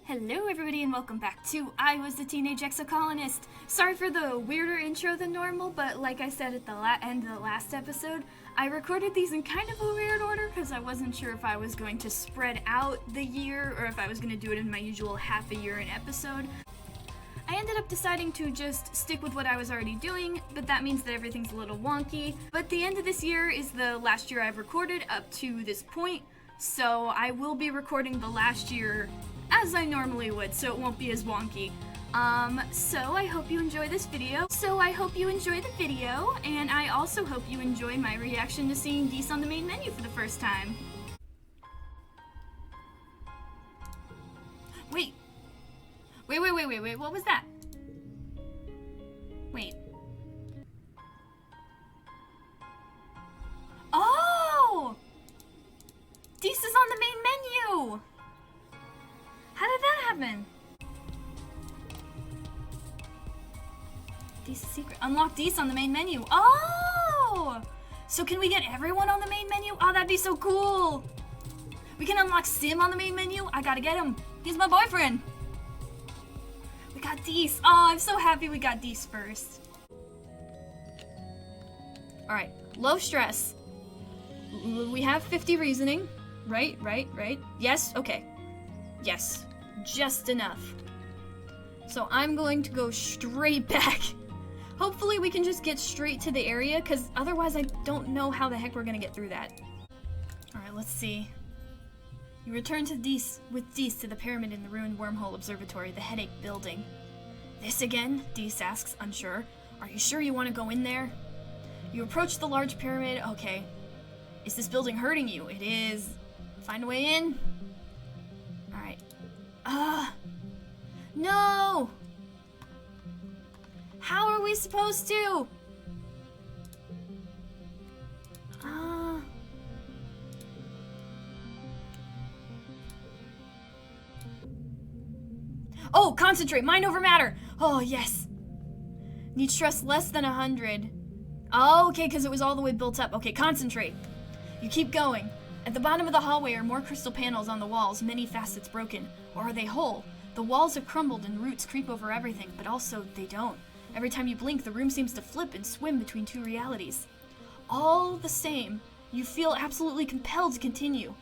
Hello everybody and welcome back to I Was the Teenage Exocolonist. Sorry for the weirder intro than normal, but like I said at the end of the last episode, I recorded these in kind of a weird order because I wasn't sure if I was going to spread out the year or if I was going to do it in my usual half a year an episode. I ended up deciding to just stick with what I was already doing, but that means that everything's a little wonky. But the end of this year is the last year I've recorded up to this point, so I will be recording the last year as I normally would, so it won't be as wonky. So I hope you enjoy this video. And I also hope you enjoy my reaction to seeing Dees on the main menu for the first time. Wait, what was that? Wait. Oh! Dees is on the main menu! How did that happen? Dees secret. Unlock Dees on the main menu. Oh! So can we get everyone on the main menu? Oh, that'd be so cool! We can unlock Sim on the main menu. I gotta get him. He's my boyfriend. We got Dees. Oh, I'm so happy we got Dees first. Alright, low stress. We have 50 reasoning. Right. Yes, okay. Yes, just enough. So I'm going to go straight back. Hopefully we can just get straight to the area, because otherwise I don't know how the heck we're going to get through that. Alright, let's see. You return to Dees to the pyramid in the ruined wormhole observatory, the headache building. This again? Dees asks, unsure. Are you sure you want to go in there? You approach the large pyramid. Okay. Is this building hurting you? It is. Find a way in? Alright. No! How are we supposed to? Oh, concentrate! Mind over matter! Oh, yes! Need stress less than 100. Oh, okay, because it was all the way built up. Okay, concentrate. You keep going. At the bottom of the hallway are more crystal panels on the walls, many facets broken. Or are they whole? The walls have crumbled and roots creep over everything, but also they don't. Every time you blink, the room seems to flip and swim between two realities. All the same, you feel absolutely compelled to continue.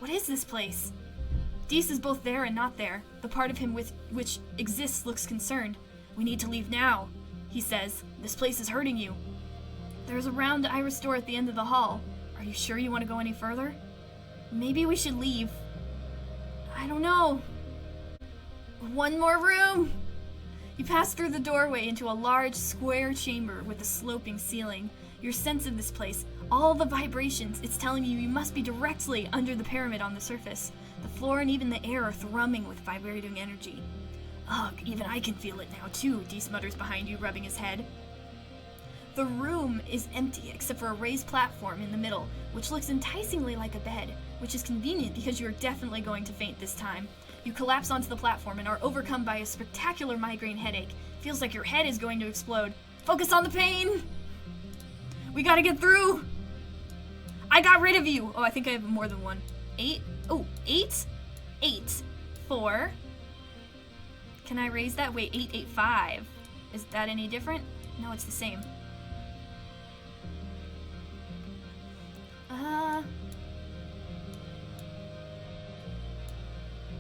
What is this place? Dees is both there and not there. The part of him which exists looks concerned. We need to leave now, he says. This place is hurting you. There's a round iris door at the end of the hall. Are you sure you want to go any further? Maybe we should leave. I don't know. One more room! You pass through the doorway into a large, square chamber with a sloping ceiling. Your sense of this place, all the vibrations, it's telling you must be directly under the pyramid on the surface. The floor and even the air are thrumming with vibrating energy. Ugh, even I can feel it now too, Dees mutters behind you, rubbing his head. The room is empty except for a raised platform in the middle, which looks enticingly like a bed, which is convenient because you are definitely going to faint this time. You collapse onto the platform and are overcome by a spectacular migraine headache. Feels like your head is going to explode. Focus on the pain! We gotta get through! I got rid of you! Oh, I think I have more than one. 8? Oh, 8? 8. 4. Can I raise that? Wait, 8, 8, 5. Is that any different? No, it's the same.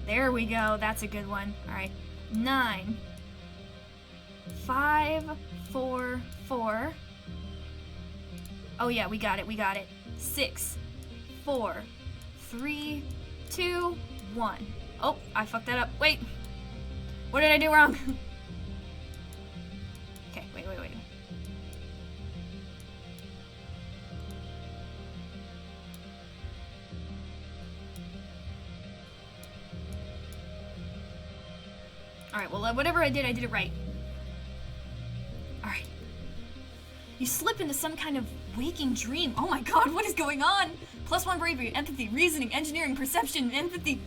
There we go. That's a good one. All right. 9. 5, 4, 4. Oh yeah, we got it. 6, 4, 3, 2, 1. Oh, I fucked that up. Wait. What did I do wrong? Okay, wait. Alright, well, whatever I did it right. Alright. You slip into some kind of waking dream. Oh my god, what is going on? +1 bravery, empathy, reasoning, engineering, perception, empathy.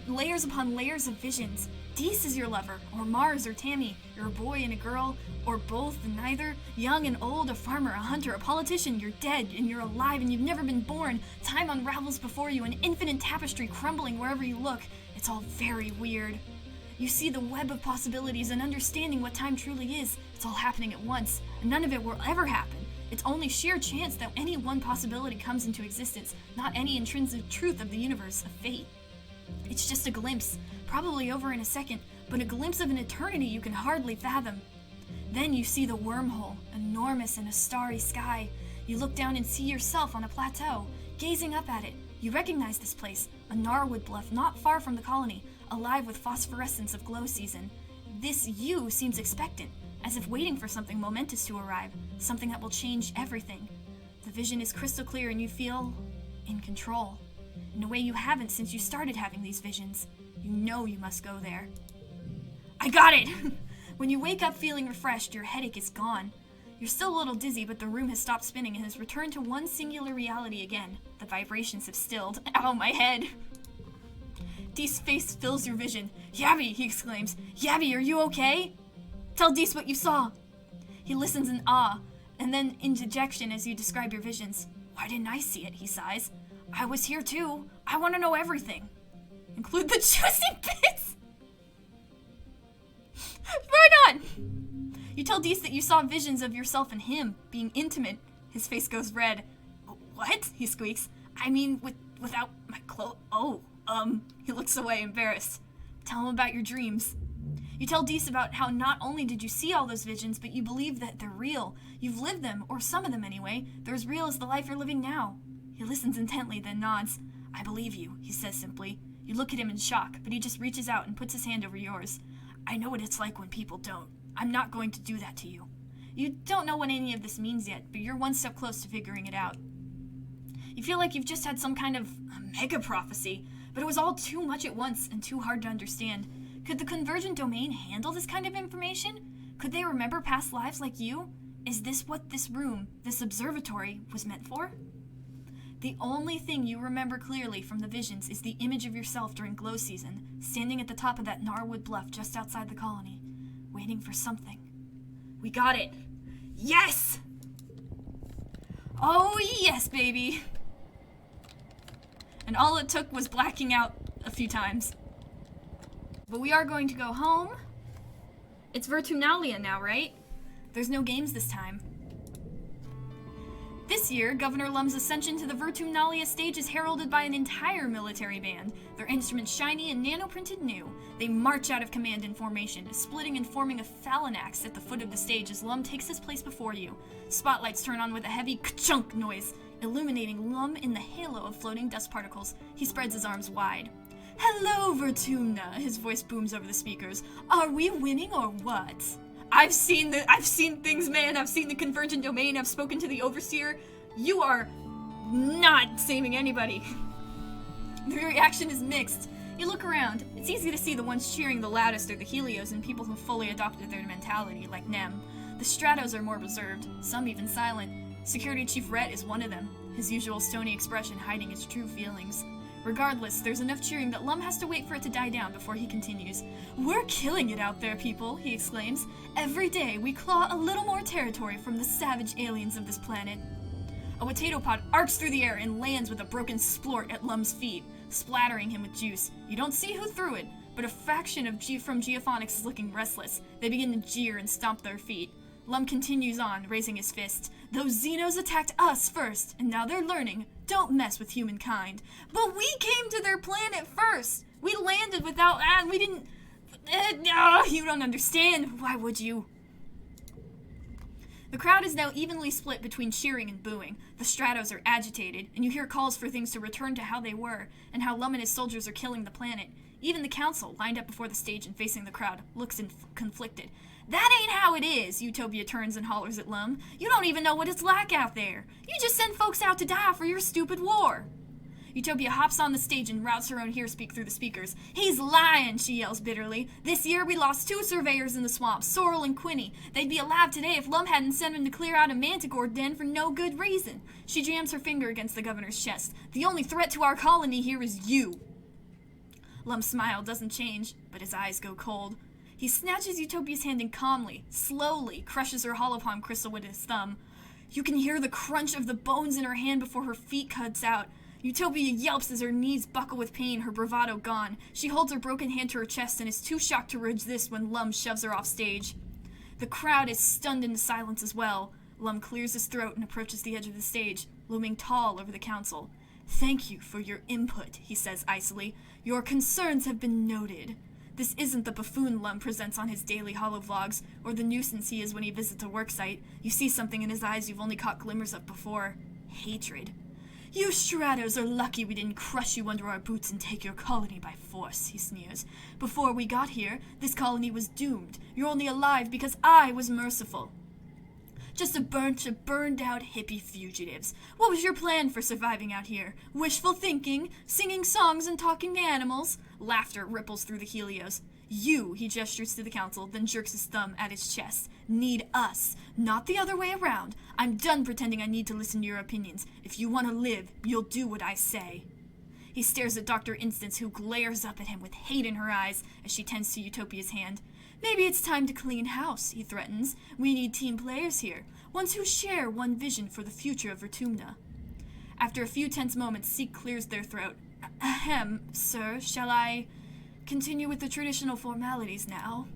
Layers upon layers of visions. Dees is your lover, or Mars or Tammy. You're a boy and a girl, or both and neither. Young and old, a farmer, a hunter, a politician. You're dead and you're alive and you've never been born. Time unravels before you, an infinite tapestry crumbling wherever you look. It's It's all very weird. You see the web of possibilities and understanding what time truly is. It's all happening at once, and none of it will ever happen. It's only sheer chance that any one possibility comes into existence, not any intrinsic truth of the universe, of fate. It's just a glimpse, probably over in a second, but a glimpse of an eternity you can hardly fathom. Then you see the wormhole, enormous in a starry sky. You look down and see yourself on a plateau, gazing up at it. You recognize this place, a gnarwood bluff not far from the colony, alive with phosphorescence of glow season. This you seems expectant, as if waiting for something momentous to arrive, something that will change everything. The vision is crystal clear and you feel in control, in a way you haven't since you started having these visions. You know you must go there. I got it! When you wake up feeling refreshed, your headache is gone. You're still a little dizzy, but the room has stopped spinning and has returned to one singular reality again. The vibrations have stilled. Ow, my head! Dee's face fills your vision. Yabby, he exclaims. Yabby, are you okay? Tell Dees what you saw. He listens in awe, and then in dejection as you describe your visions. Why didn't I see it, he sighs. I was here too. I want to know everything. Include the juicy bits! Right on! You tell Dees that you saw visions of yourself and him, being intimate. His face goes red. What? He squeaks. I mean, without my clothes. Oh, he looks away, embarrassed. Tell him about your dreams. You tell Dees about how not only did you see all those visions, but you believe that they're real. You've lived them, or some of them anyway. They're as real as the life you're living now. He listens intently, then nods. I believe you, he says simply. You look at him in shock, but he just reaches out and puts his hand over yours. I know what it's like when people don't. I'm not going to do that to you. You don't know what any of this means yet, but you're one step close to figuring it out. You feel like you've just had some kind of mega prophecy, but it was all too much at once and too hard to understand. Could the convergent domain handle this kind of information? Could they remember past lives like you? Is this what this room, this observatory, was meant for? The only thing you remember clearly from the visions is the image of yourself during glow season, standing at the top of that gnarwood bluff just outside the colony, waiting for something. We got it! Yes! Oh yes, baby! And all it took was blacking out a few times. But we are going to go home. It's Vertumnalia now, right? There's no games this time. This year, Governor Lum's ascension to the Vertumnalia stage is heralded by an entire military band, their instruments shiny and nano-printed new. They march out of command in formation, splitting and forming a phalanx at the foot of the stage as Lum takes his place before you. Spotlights turn on with a heavy ka-chunk noise, illuminating Lum in the halo of floating dust particles. He spreads his arms wide. Hello, Vertumna, his voice booms over the speakers. Are we winning or what? I've seen things, man. I've seen the convergent domain. I've spoken to the overseer. You are not saving anybody. The reaction is mixed. You look around. It's easy to see the ones cheering the loudest are the Helios and people who fully adopted their mentality, like Nem. The Stratos are more reserved, some even silent. Security Chief Rhett is one of them, his usual stony expression hiding his true feelings. Regardless, there's enough cheering that Lum has to wait for it to die down before he continues. We're killing it out there, people, he exclaims. Every day we claw a little more territory from the savage aliens of this planet. A potato pod arcs through the air and lands with a broken splort at Lum's feet, splattering him with juice. You don't see who threw it, but a faction of from Geophonics is looking restless. They begin to jeer and stomp their feet. Lum continues on, raising his fist. Those Xenos attacked us first, and now they're learning. Don't mess with humankind. But we came to their planet first. We landed without... we didn't... you don't understand. Why would you? The crowd is now evenly split between cheering and booing. The Stratos are agitated, and you hear calls for things to return to how they were, and how Lum and his soldiers are killing the planet. Even the council, lined up before the stage and facing the crowd, looks conflicted. That ain't how it is, Utopia turns and hollers at Lum. You don't even know what it's like out there. You just send folks out to die for your stupid war. Utopia hops on the stage and routes her own hearspeak through the speakers. He's lying, she yells bitterly. This year we lost 2 surveyors in the swamp, Sorrel and Quinny. They'd be alive today if Lum hadn't sent them to clear out a manticore den for no good reason. She jams her finger against the governor's chest. The only threat to our colony here is you. Lum's smile doesn't change, but his eyes go cold. He snatches Utopia's hand and calmly, slowly, crushes her holopalm crystal with his thumb. You can hear the crunch of the bones in her hand before her feet cuts out. Utopia yelps as her knees buckle with pain, her bravado gone. She holds her broken hand to her chest and is too shocked to resist when Lum shoves her off stage. The crowd is stunned into silence as well. Lum clears his throat and approaches the edge of the stage, looming tall over the council. "Thank you for your input," he says icily. "Your concerns have been noted. This isn't the buffoon Lum presents on his daily holo-vlogs, or the nuisance he is when he visits a worksite. You see something in his eyes you've only caught glimmers of before. Hatred. You Stratos are lucky we didn't crush you under our boots and take your colony by force," he sneers. "Before we got here, this colony was doomed. You're only alive because I was merciful. Just a bunch of burned-out hippie fugitives. What was your plan for surviving out here? Wishful thinking? Singing songs and talking to animals?" Laughter ripples through the Helios. "You," he gestures to the council, then jerks his thumb at his chest, "need us, not the other way around. I'm done pretending I need to listen to your opinions. If you want to live, you'll do what I say." He stares at Dr. Instance, who glares up at him with hate in her eyes as she tends to Utopia's hand. "Maybe it's time to clean house," he threatens. "We need team players here, ones who share one vision for the future of Vertumna." After a few tense moments, Seek clears their throat. "Ahem, sir, shall I continue with the traditional formalities now?"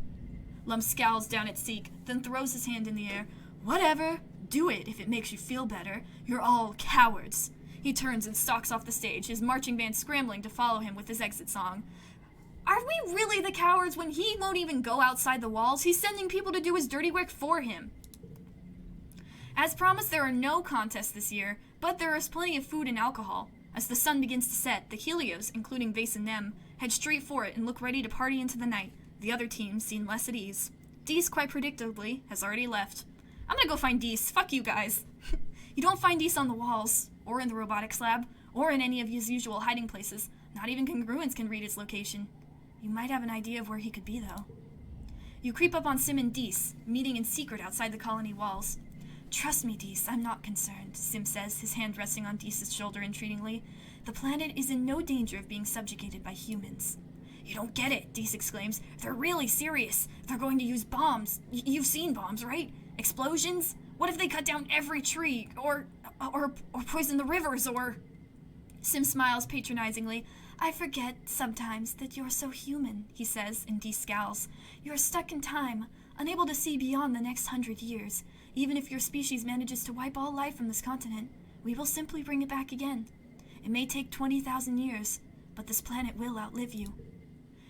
Lum scowls down at Seek, then throws his hand in the air. "Whatever. Do it if it makes you feel better. You're all cowards." He turns and stalks off the stage, his marching band scrambling to follow him with his exit song. Are we really the cowards when he won't even go outside the walls? He's sending people to do his dirty work for him. As promised, there are no contests this year, but there is plenty of food and alcohol. As the sun begins to set, the Helios, including Vase and Nem, head straight for it and look ready to party into the night. The other team seem less at ease. Dees, quite predictably, has already left. "I'm gonna go find Dees. Fuck you guys." You don't find Dees on the walls, or in the robotics lab, or in any of his usual hiding places. Not even congruence can read his location. You might have an idea of where he could be, though. You creep up on Sim and Dees, meeting in secret outside the colony walls. "Trust me, Dees, I'm not concerned," Sim says, his hand resting on Dees' shoulder entreatingly. "The planet is in no danger of being subjugated by humans." "You don't get it," Dees exclaims. "They're really serious. They're going to use bombs. You've seen bombs, right? Explosions? What if they cut down every tree? Or poison the rivers, or..." Sim smiles patronizingly. "I forget, sometimes, that you're so human," he says, and Dees scowls. "You're stuck in time, unable to see beyond the next 100 years. Even if your species manages to wipe all life from this continent, we will simply bring it back again. It may take 20,000 years, but this planet will outlive you."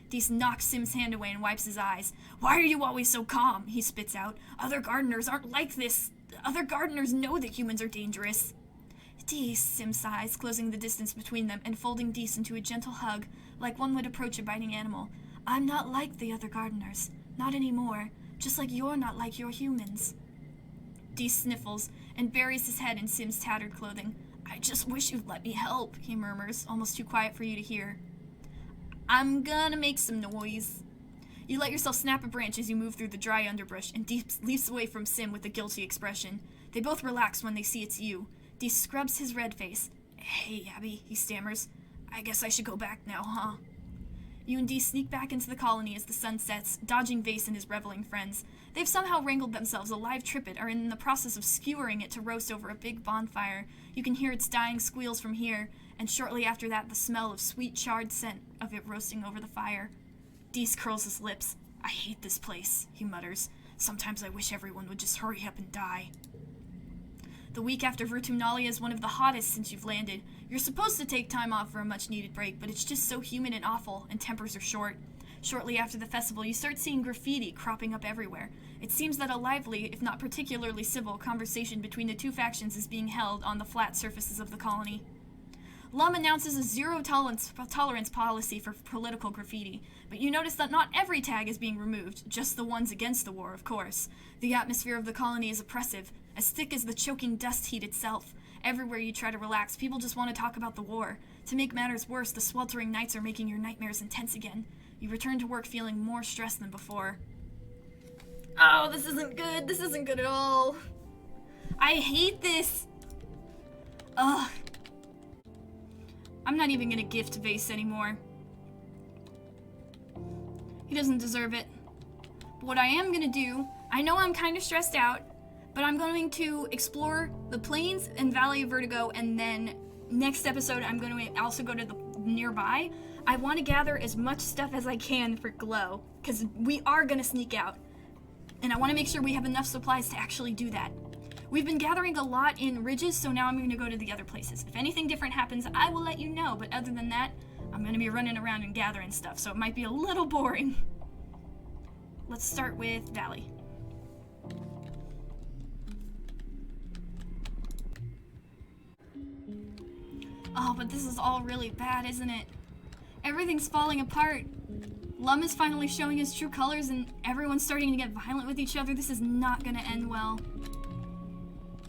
Dees knocks Sim's hand away and wipes his eyes. "Why are you always so calm?" he spits out. "Other gardeners aren't like this. Other gardeners know that humans are dangerous." "Dees," Sim sighs, closing the distance between them and folding Dees into a gentle hug, like one would approach a biting animal. "I'm not like the other gardeners. Not anymore. Just like you're not like your humans." Dees sniffles and buries his head in Sim's tattered clothing. "I just wish you'd let me help," he murmurs, almost too quiet for you to hear. "I'm gonna make some noise." You let yourself snap a branch as you move through the dry underbrush, and Dees leaps away from Sim with a guilty expression. They both relax when they see it's you. Dees scrubs his red face. "Hey, Abby," he stammers. "I guess I should go back now, huh?" You and Dees sneak back into the colony as the sun sets, dodging Vase and his reveling friends. They've somehow wrangled themselves a live trippet, are in the process of skewering it to roast over a big bonfire. You can hear its dying squeals from here, and shortly after that the smell of sweet charred scent of it roasting over the fire. Dees curls his lips. "I hate this place," he mutters. "Sometimes I wish everyone would just hurry up and die." The week after Vertumnalia is one of the hottest since you've landed. You're supposed to take time off for a much-needed break, but it's just so humid and awful, and tempers are short. Shortly after the festival, you start seeing graffiti cropping up everywhere. It seems that a lively, if not particularly civil, conversation between the two factions is being held on the flat surfaces of the colony. Lum announces a zero-tolerance policy for political graffiti, but you notice that not every tag is being removed, just the ones against the war, of course. The atmosphere of the colony is oppressive, as thick as the choking dust heat itself. Everywhere you try to relax, people just want to talk about the war. To make matters worse, the sweltering nights are making your nightmares intense again. You return to work feeling more stressed than before. Oh, this isn't good. This isn't good at all. I hate this. Ugh. I'm not even gonna gift Vase anymore. He doesn't deserve it. But what I am gonna do, I know I'm kind of stressed out, but I'm going to explore the plains and Valley of Vertigo and then next episode, I'm going to also go to the nearby. I want to gather as much stuff as I can for Glow, because we are going to sneak out. And I want to make sure we have enough supplies to actually do that. We've been gathering a lot in Ridges, so now I'm going to go to the other places. If anything different happens, I will let you know, but other than that, I'm going to be running around and gathering stuff, so it might be a little boring. Let's start with Valley. Oh, but this is all really bad, isn't it? Everything's falling apart. Lum is finally showing his true colors and everyone's starting to get violent with each other. This is not gonna end well.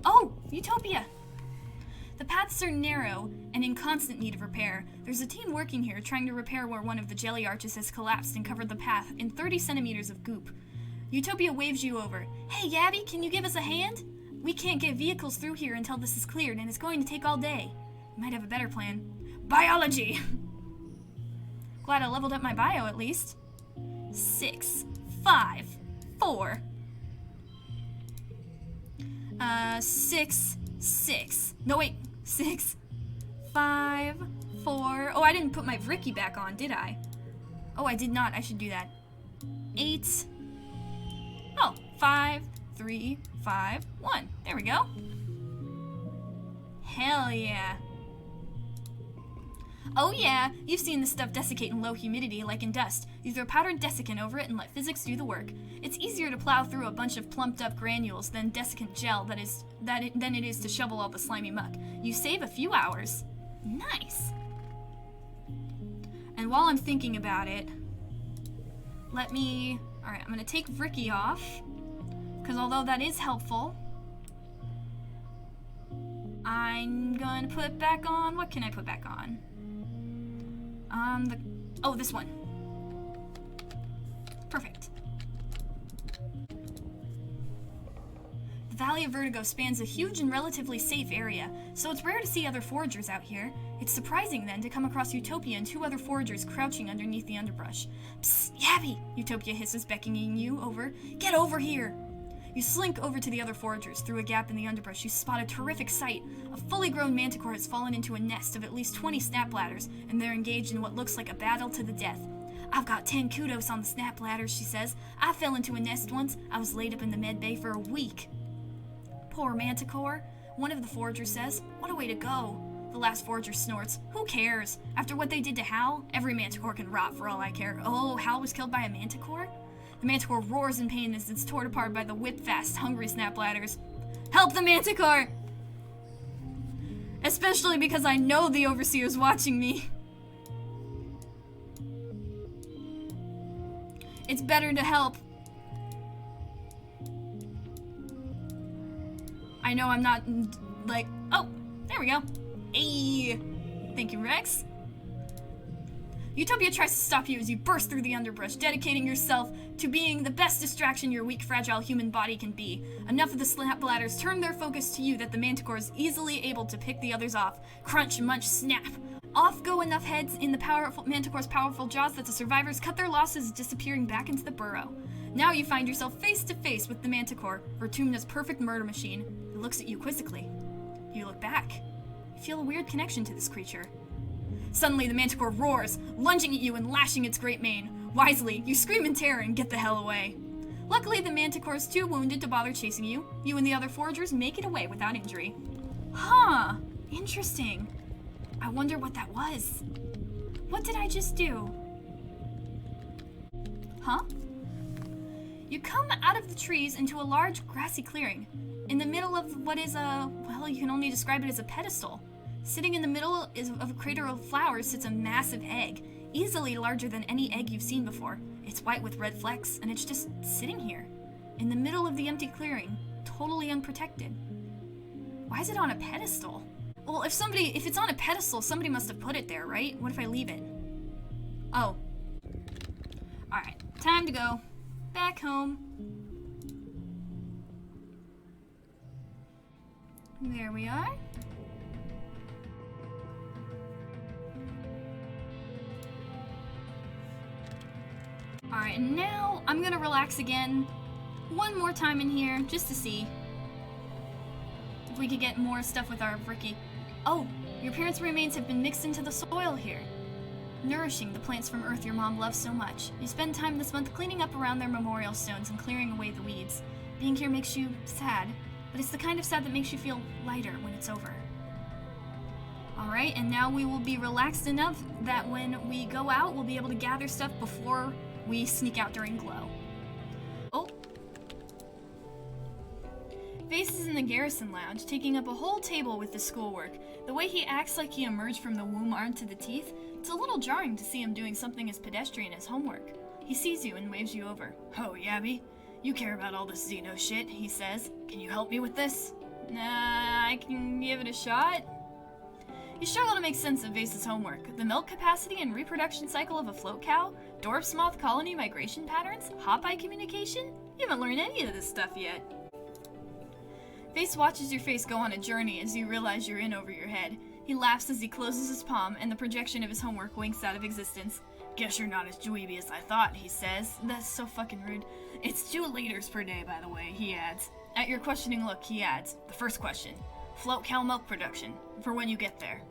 Oh, Utopia! The paths are narrow and in constant need of repair. There's a team working here trying to repair where one of the jelly arches has collapsed and covered the path in 30 centimeters of goop. Utopia waves you over. Hey, Gabby, can you give us a hand? We can't get vehicles through here until this is cleared, and it's going to take all day. You might have a better plan. Biology! Glad I leveled up my bio at least. 6, 5, 4. 6, 6. No, wait. 6, 5, 4. Oh, I didn't put my Vricky back on, did I? Oh, I did not. I should do that. 8. Oh, 5, 3, 5, 1. There we go. Hell yeah. Oh yeah, you've seen this stuff desiccate in low humidity like in dust. You throw powdered desiccant over it and let physics do the work. It's easier to plow through a bunch of plumped up granules than desiccant gel than it is to shovel all the slimy muck. You save a few hours. Nice. And while I'm thinking about it, alright, I'm gonna take Vricky off, because although that is helpful, I'm gonna put back on, what can I put back on? This one. Perfect. The Valley of Vertigo spans a huge and relatively safe area, so it's rare to see other foragers out here. It's surprising, then, to come across Utopia and 2 other foragers crouching underneath the underbrush. Psst, Yabby! Utopia hisses, beckoning you over. Get over here! You slink over to the other foragers. Through a gap in the underbrush, you spot a terrific sight. A fully grown manticore has fallen into a nest of at least 20 snap ladders, and they're engaged in what looks like a battle to the death. I've got 10 kudos on the snap ladders, she says. I fell into a nest once. I was laid up in the med bay for a week. Poor manticore, one of the foragers says. What a way to go. The last forager snorts. Who cares? After what they did to Hal, every manticore can rot for all I care. Oh, Hal was killed by a manticore? The manticore roars in pain as it's torn apart by the whip-fast, hungry snap ladders. Help the manticore! Especially because I know the Overseer's watching me. It's better to help. I know I'm not, like... Oh, there we go. Hey! Thank you, Rex. Utopia tries to stop you as you burst through the underbrush, dedicating yourself to being the best distraction your weak, fragile human body can be. Enough of the snap ladders turn their focus to you that the manticore is easily able to pick the others off. Crunch, munch, snap. Off go enough heads in the manticore's powerful jaws that the survivors cut their losses, disappearing back into the burrow. Now you find yourself face to face with the manticore, Vertumna's perfect murder machine. It looks at you quizzically. You look back. You feel a weird connection to this creature. Suddenly, the manticore roars, lunging at you and lashing its great mane. Wisely, you scream in terror and get the hell away. Luckily, the manticore is too wounded to bother chasing you. You and the other foragers make it away without injury. Huh, interesting. I wonder what that was. What did I just do? Huh? You come out of the trees into a large grassy clearing. In the middle of what is you can only describe it as a pedestal. Sitting in the middle of a crater of flowers sits a massive egg, easily larger than any egg you've seen before. It's white with red flecks, and it's just sitting here, in the middle of the empty clearing, totally unprotected. Why is it on a pedestal? Well, if it's on a pedestal, somebody must have put it there, right? What if I leave it? Oh. Alright, time to go. Back home. There we are. Alright, and now I'm gonna relax again one more time in here, just to see if we could get more stuff with our Vricky. Oh, Your parents' remains have been mixed into the soil here, nourishing the plants from Earth your mom loves so much. You spend time this month cleaning up around their memorial stones and clearing away the weeds. Being here makes you sad, but it's the kind of sad that makes you feel lighter when it's over. Alright, and now we will be relaxed enough that when we go out, we'll be able to gather stuff before we sneak out during glow. Oh. Vase is in the garrison lounge, taking up a whole table with his schoolwork. The way he acts like he emerged from the womb armed to the teeth, it's a little jarring to see him doing something as pedestrian as homework. He sees you and waves you over. Oh, Yabby, you care about all this Xeno shit, he says. Can you help me with this? Nah, I can give it a shot. You struggle to make sense of Vase's homework. The milk capacity and reproduction cycle of a float cow, dwarf moth colony migration patterns, hop-eye communication? You haven't learned any of this stuff yet. Vase watches your face go on a journey as you realize you're in over your head. He laughs as he closes his palm and the projection of his homework winks out of existence. Guess you're not as dweeby as I thought, he says. That's so fucking rude. It's 2 liters per day, by the way, he adds. At your questioning look, he adds, the first question. Float cow milk production, for when you get there.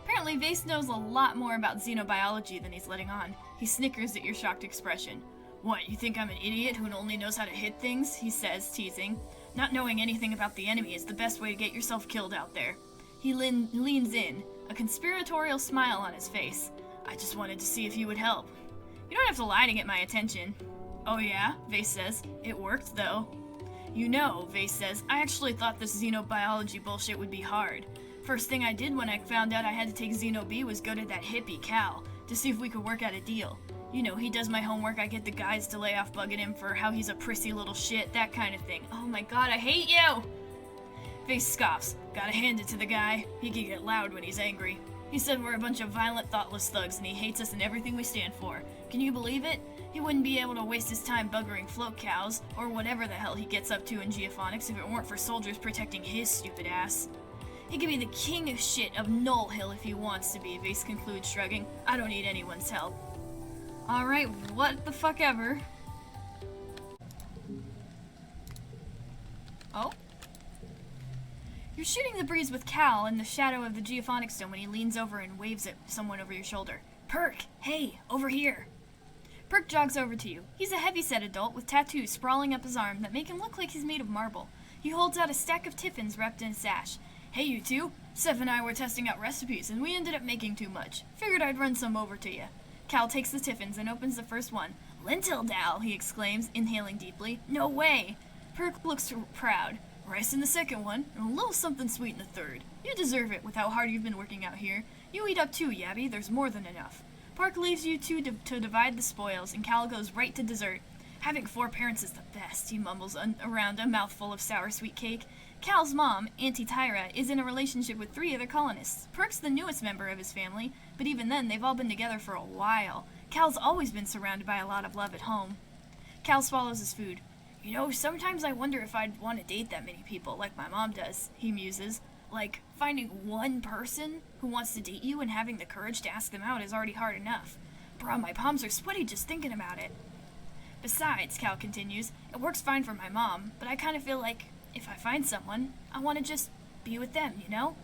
Apparently, Vase knows a lot more about xenobiology than he's letting on. He snickers at your shocked expression. What, you think I'm an idiot who only knows how to hit things? He says, teasing. Not knowing anything about the enemy is the best way to get yourself killed out there. He leans in, a conspiratorial smile on his face. I just wanted to see if you would help. You don't have to lie to get my attention. Oh yeah, Vase says. It worked, though. You know, Vase says, I actually thought this xenobiology bullshit would be hard. First thing I did when I found out I had to take Xeno B was go to that hippie Cal to see if we could work out a deal. You know, he does my homework, I get the guys to lay off bugging him for how he's a prissy little shit, that kind of thing. Oh my god, I hate you! Vase scoffs. Gotta hand it to the guy. He can get loud when he's angry. He said we're a bunch of violent, thoughtless thugs and he hates us and everything we stand for. Can you believe it? He wouldn't be able to waste his time buggering float cows, or whatever the hell he gets up to in geophonics if it weren't for soldiers protecting his stupid ass. He could be the king of shit of Null Hill if he wants to be, Vase concludes, shrugging. I don't need anyone's help. Alright, what the fuck ever. Oh? You're shooting the breeze with Cal in the shadow of the geophonics stone when he leans over and waves at someone over your shoulder. Perk! Hey, over here! Perk jogs over to you. He's a heavy-set adult with tattoos sprawling up his arm that make him look like he's made of marble. He holds out a stack of tiffins wrapped in a sash. Hey, you two. Seth and I were testing out recipes, and we ended up making too much. Figured I'd run some over to you. Cal takes the tiffins and opens the first one. Lentil dal, he exclaims, inhaling deeply. No way! Perk looks proud. Rice in the second one, and a little something sweet in the third. You deserve it with how hard you've been working out here. You eat up too, Yabby. There's more than enough. Park leaves you two to divide the spoils, and Cal goes right to dessert. Having 4 parents is the best, he mumbles around a mouthful of sour sweet cake. Cal's mom, Auntie Tyra, is in a relationship with 3 other colonists. Perk's the newest member of his family, but even then, they've all been together for a while. Cal's always been surrounded by a lot of love at home. Cal swallows his food. You know, sometimes I wonder if I'd want to date that many people, like my mom does, he muses. Like, finding one person who wants to date you and having the courage to ask them out is already hard enough. Bro, my palms are sweaty just thinking about it. Besides, Cal continues, it works fine for my mom, but I kind of feel like if I find someone, I want to just be with them, you know?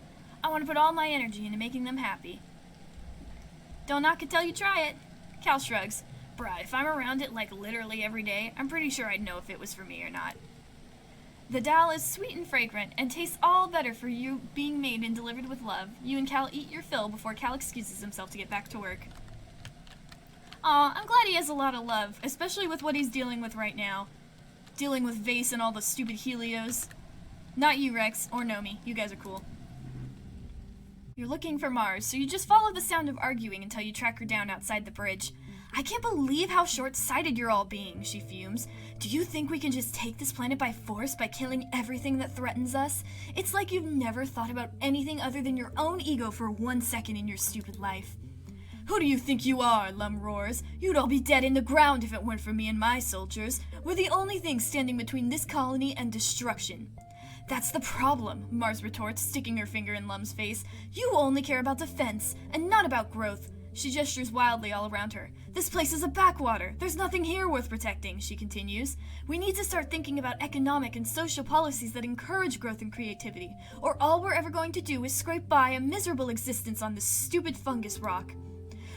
I want to put all my energy into making them happy. Don't knock it till you try it. Cal shrugs. Bruh, if I'm around it like literally every day, I'm pretty sure I'd know if it was for me or not. The dal is sweet and fragrant and tastes all better for you being made and delivered with love. You and Cal eat your fill before Cal excuses himself to get back to work. Aw, I'm glad he has a lot of love, especially with what he's dealing with right now. Dealing with Vase and all the stupid Helios. Not you, Rex, or Nomi. You guys are cool. You're looking for Mars, so you just follow the sound of arguing until you track her down outside the bridge. I can't believe how short-sighted you're all being, she fumes. Do you think we can just take this planet by force by killing everything that threatens us? It's like you've never thought about anything other than your own ego for 1 second in your stupid life. Who do you think you are? Lum roars. You'd all be dead in the ground if it weren't for me and my soldiers. We're the only thing standing between this colony and destruction. That's the problem, Mars retorts, sticking her finger in Lum's face. You only care about defense, and not about growth. She gestures wildly all around her. This place is a backwater. There's nothing here worth protecting, she continues. We need to start thinking about economic and social policies that encourage growth and creativity, or all we're ever going to do is scrape by a miserable existence on this stupid fungus rock.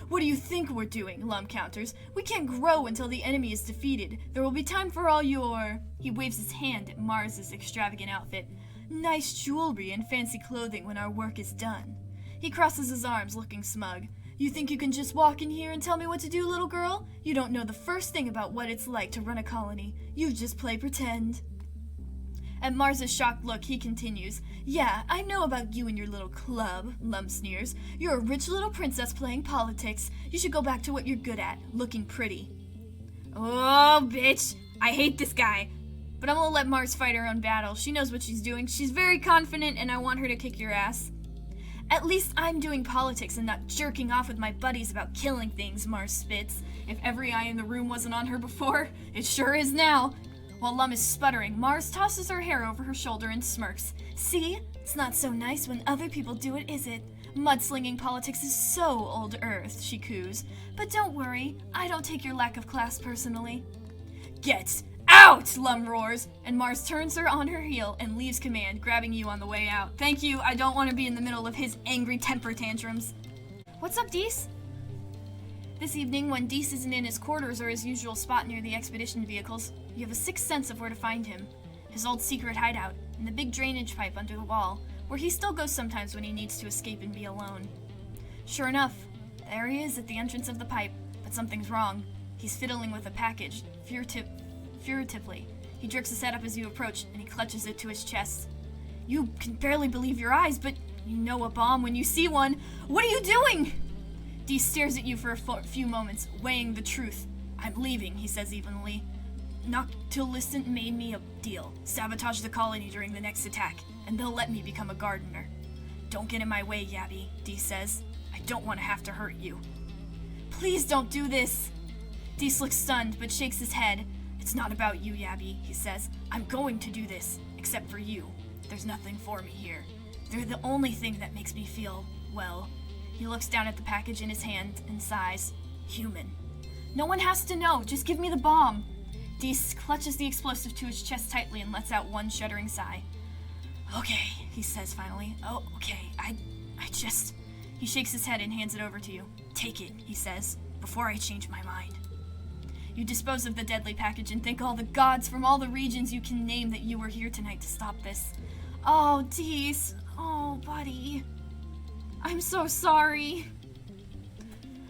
What do you think we're doing? Lum counters. We can't grow until the enemy is defeated. There will be time for all your... He waves his hand at Mars's extravagant outfit. Nice jewelry and fancy clothing when our work is done. He crosses his arms, looking smug. You think you can just walk in here and tell me what to do, little girl? You don't know the first thing about what it's like to run a colony. You just play pretend. At Mars's shocked look, he continues. Yeah, I know about you and your little club, Lum sneers. You're a rich little princess playing politics. You should go back to what you're good at, looking pretty. Oh, bitch. I hate this guy. But I'm gonna let Mars fight her own battle. She knows what she's doing. She's very confident, and I want her to kick your ass. At least I'm doing politics and not jerking off with my buddies about killing things, Mars spits. If every eye in the room wasn't on her before, it sure is now. While Lum is sputtering, Mars tosses her hair over her shoulder and smirks. See? It's not so nice when other people do it, is it? Mudslinging politics is so old earth, she coos. But don't worry, I don't take your lack of class personally. Get out! Lum roars, and Mars turns her on her heel and leaves command, grabbing you on the way out. Thank you, I don't want to be in the middle of his angry temper tantrums. What's up, Dees? This evening, when Dees isn't in his quarters or his usual spot near the expedition vehicles, you have a sixth sense of where to find him. His old secret hideout, in the big drainage pipe under the wall, where he still goes sometimes when he needs to escape and be alone. Sure enough, there he is at the entrance of the pipe, but something's wrong. He's fiddling with a package, furtively. He jerks his head up as you approach, and he clutches it to his chest. You can barely believe your eyes, but you know a bomb when you see one. What are you doing? Dee stares at you for a few moments, weighing the truth. I'm leaving, he says evenly. Noctilistant made me a deal. Sabotage the colony during the next attack, and they'll let me become a gardener. Don't get in my way, Yabby, Dee says. I don't want to have to hurt you. Please don't do this. Dee looks stunned, but shakes his head. It's not about you, Yabby, he says. I'm going to do this, except for you. There's nothing for me here. They're the only thing that makes me feel, well... He looks down at the package in his hand and sighs. Human. No one has to know. Just give me the bomb. Dees clutches the explosive to his chest tightly and lets out one shuddering sigh. Okay, he says finally. Oh, okay. I just... He shakes his head and hands it over to you. Take it, he says, before I change my mind. You dispose of the deadly package and thank all the gods from all the regions you can name that you were here tonight to stop this. Oh, Dees. Oh, buddy. I'm so sorry.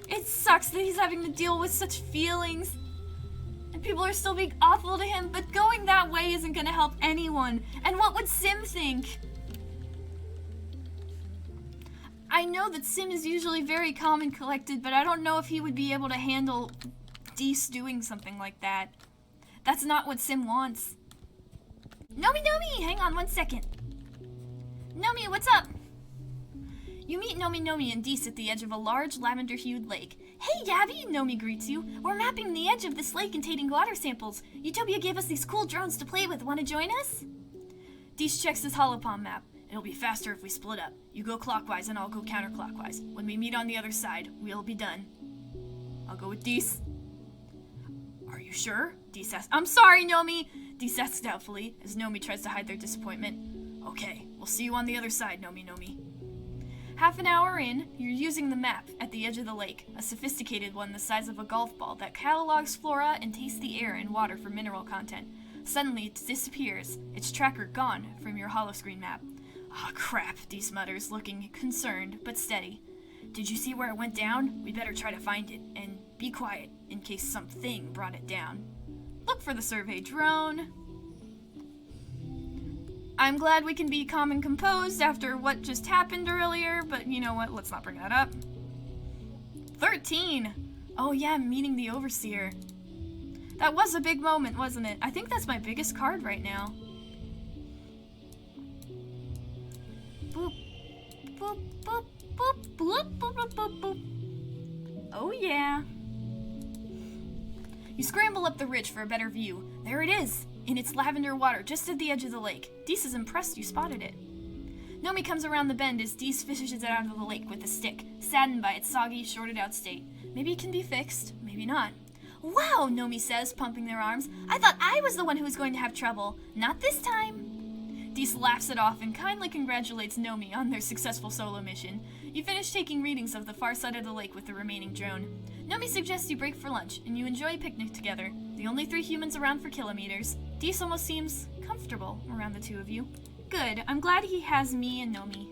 It sucks that he's having to deal with such feelings. And people are still being awful to him, but going that way isn't gonna help anyone. And what would Sim think? I know that Sim is usually very calm and collected, but I don't know if he would be able to handle Dees doing something like that. That's not what Sim wants. Nomi, hang on 1 second. Nomi, what's up? You meet Nomi and Dees at the edge of a large, lavender-hued lake. Hey, Yabby, Nomi greets you. We're mapping the edge of this lake and taking water samples. Utopia gave us these cool drones to play with. Want to join us? Dees checks his holopalm map. It'll be faster if we split up. You go clockwise and I'll go counterclockwise. When we meet on the other side, we'll be done. I'll go with Dees. Are you sure? Dees asks. I'm sorry, Nomi. Dees asks doubtfully, as Nomi tries to hide their disappointment. Okay, we'll see you on the other side, Nomi. Half an hour in, you're using the map at the edge of the lake, a sophisticated one the size of a golf ball that catalogs flora and tastes the air and water for mineral content. Suddenly, it disappears, its tracker gone from your holoscreen map. Ah, crap, Dees mutters, looking concerned but steady. Did you see where it went down? We better try to find it, and be quiet in case something brought it down. Look for the survey drone. I'm glad we can be calm and composed after what just happened earlier, but you know what, let's not bring that up. 13! Oh yeah, meeting the Overseer. That was a big moment, wasn't it? I think that's my biggest card right now. Boop, boop, boop, boop, boop, boop, boop, boop, boop. Oh yeah. You scramble up the ridge for a better view. There it is! In its lavender water, just at the edge of the lake. Dees is impressed you spotted it. Nomi comes around the bend as Dees fishes it out of the lake with a stick, saddened by its soggy, shorted-out state. Maybe it can be fixed, maybe not. Wow, Nomi says, pumping their arms. I thought I was the one who was going to have trouble. Not this time. Dees laughs it off and kindly congratulates Nomi on their successful solo mission. You finish taking readings of the far side of the lake with the remaining drone. Nomi suggests you break for lunch, and you enjoy a picnic together. The only 3 humans around for kilometers. Dees almost seems comfortable around the 2 of you. Good. I'm glad he has me and Nomi.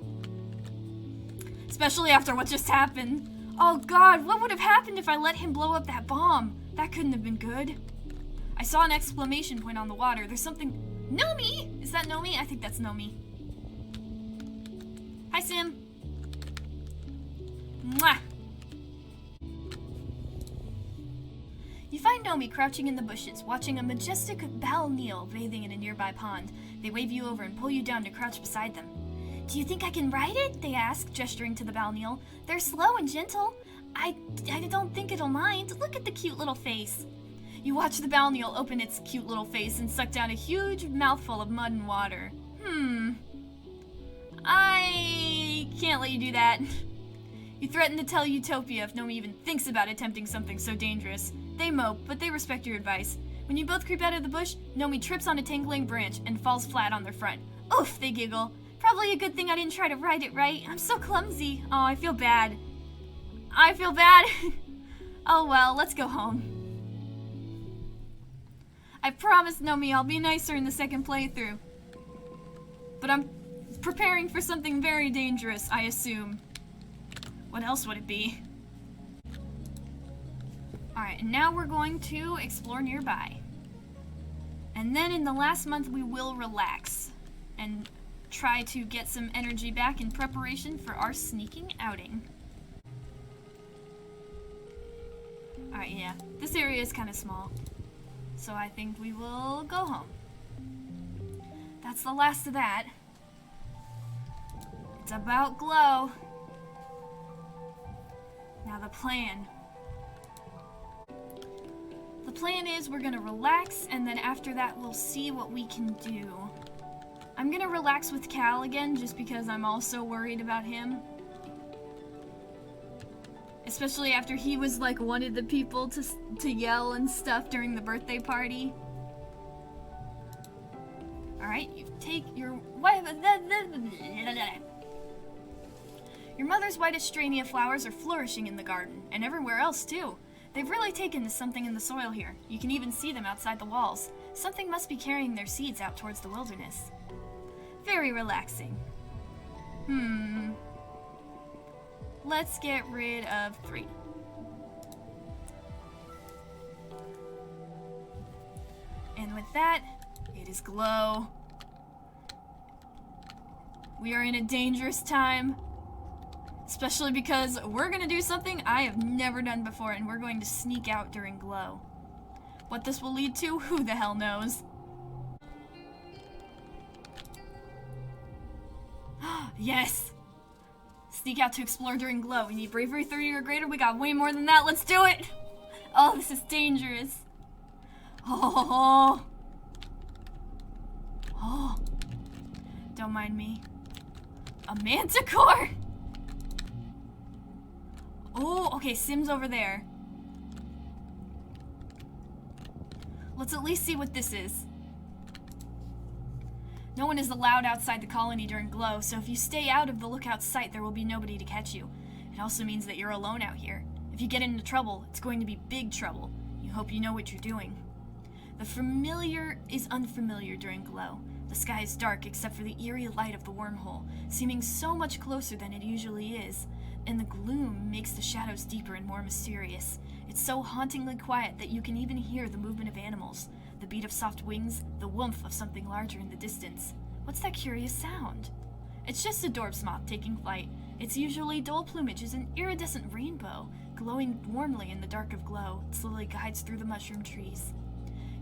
Especially after what just happened. Oh god, what would have happened if I let him blow up that bomb? That couldn't have been good. I saw an exclamation point on the water. There's something... Nomi! Is that Nomi? I think that's Nomi. Hi, Sim. Mwah! You find Nomi crouching in the bushes, watching a majestic balneel bathing in a nearby pond. They wave you over and pull you down to crouch beside them. Do you think I can ride it? They ask, gesturing to the balneel. They're slow and gentle. I don't think it'll mind. Look at the cute little face. You watch the balneel open its cute little face and suck down a huge mouthful of mud and water. I can't let you do that. You threaten to tell Utopia if Nomi even thinks about attempting something so dangerous. They mope, but they respect your advice. When you both creep out of the bush, Nomi trips on a tangling branch and falls flat on their front. Oof, they giggle. Probably a good thing I didn't try to ride it right. I'm so clumsy. Oh, I feel bad. I feel bad. Oh well, let's go home. I promised Nomi I'll be nicer in the second playthrough. But I'm preparing for something very dangerous, I assume. What else would it be? Alright, and now we're going to explore nearby. And then in the last month we will relax and try to get some energy back in preparation for our sneaking outing. Alright, yeah, this area is kind of small, so I think we will go home. That's the last of that. It's about Glow. Now the plan. The plan is we're gonna relax, and then after that we'll see what we can do. I'm gonna relax with Cal again, just because I'm also worried about him. Especially after he was like one of the people to yell and stuff during the birthday party. Alright, you take your wife. Your mother's white astrania flowers are flourishing in the garden, and everywhere else too. They've really taken to something in the soil here. You can even see them outside the walls. Something must be carrying their seeds out towards the wilderness. Very relaxing. Let's get rid of 3. And with that, it is Glow. We are in a dangerous time, especially because we're gonna do something I have never done before, and we're going to sneak out during Glow. What this will lead to, who the hell knows? Yes! Sneak out to explore during Glow. We need bravery 30 or greater. We got way more than that. Let's do it! Oh, this is dangerous. Oh. Don't mind me. A manticore! Oh, okay, Sim's over there. Let's at least see what this is. No one is allowed outside the colony during Glow, so if you stay out of the lookout's sight, there will be nobody to catch you. It also means that you're alone out here. If you get into trouble, it's going to be big trouble. You hope you know what you're doing. The familiar is unfamiliar during Glow. The sky is dark except for the eerie light of the wormhole, seeming so much closer than it usually is, and the gloom makes the shadows deeper and more mysterious. It's so hauntingly quiet that you can even hear the movement of animals, the beat of soft wings, the woomph of something larger in the distance. What's that curious sound? It's just a Dorps moth taking flight. Its usually dull plumage is an iridescent rainbow, glowing warmly in the dark of Glow. It slowly guides through the mushroom trees.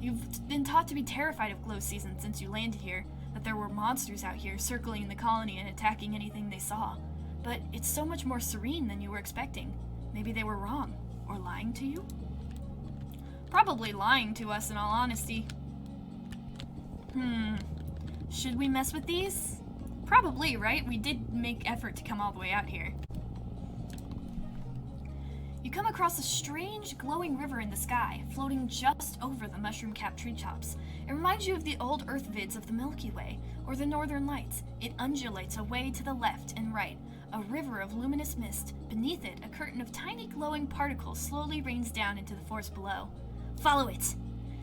You've been taught to be terrified of Glow season since you landed here, that there were monsters out here circling the colony and attacking anything they saw. But it's so much more serene than you were expecting. Maybe they were wrong, or lying to you? Probably lying to us, in all honesty. Should we mess with these? Probably, right? We did make effort to come all the way out here. You come across a strange glowing river in the sky, floating just over the mushroom-capped treetops. It reminds you of the old Earth vids of the Milky Way, or the Northern Lights. It undulates away to the left and right, a river of luminous mist. Beneath it, a curtain of tiny glowing particles slowly rains down into the forest below. Follow it!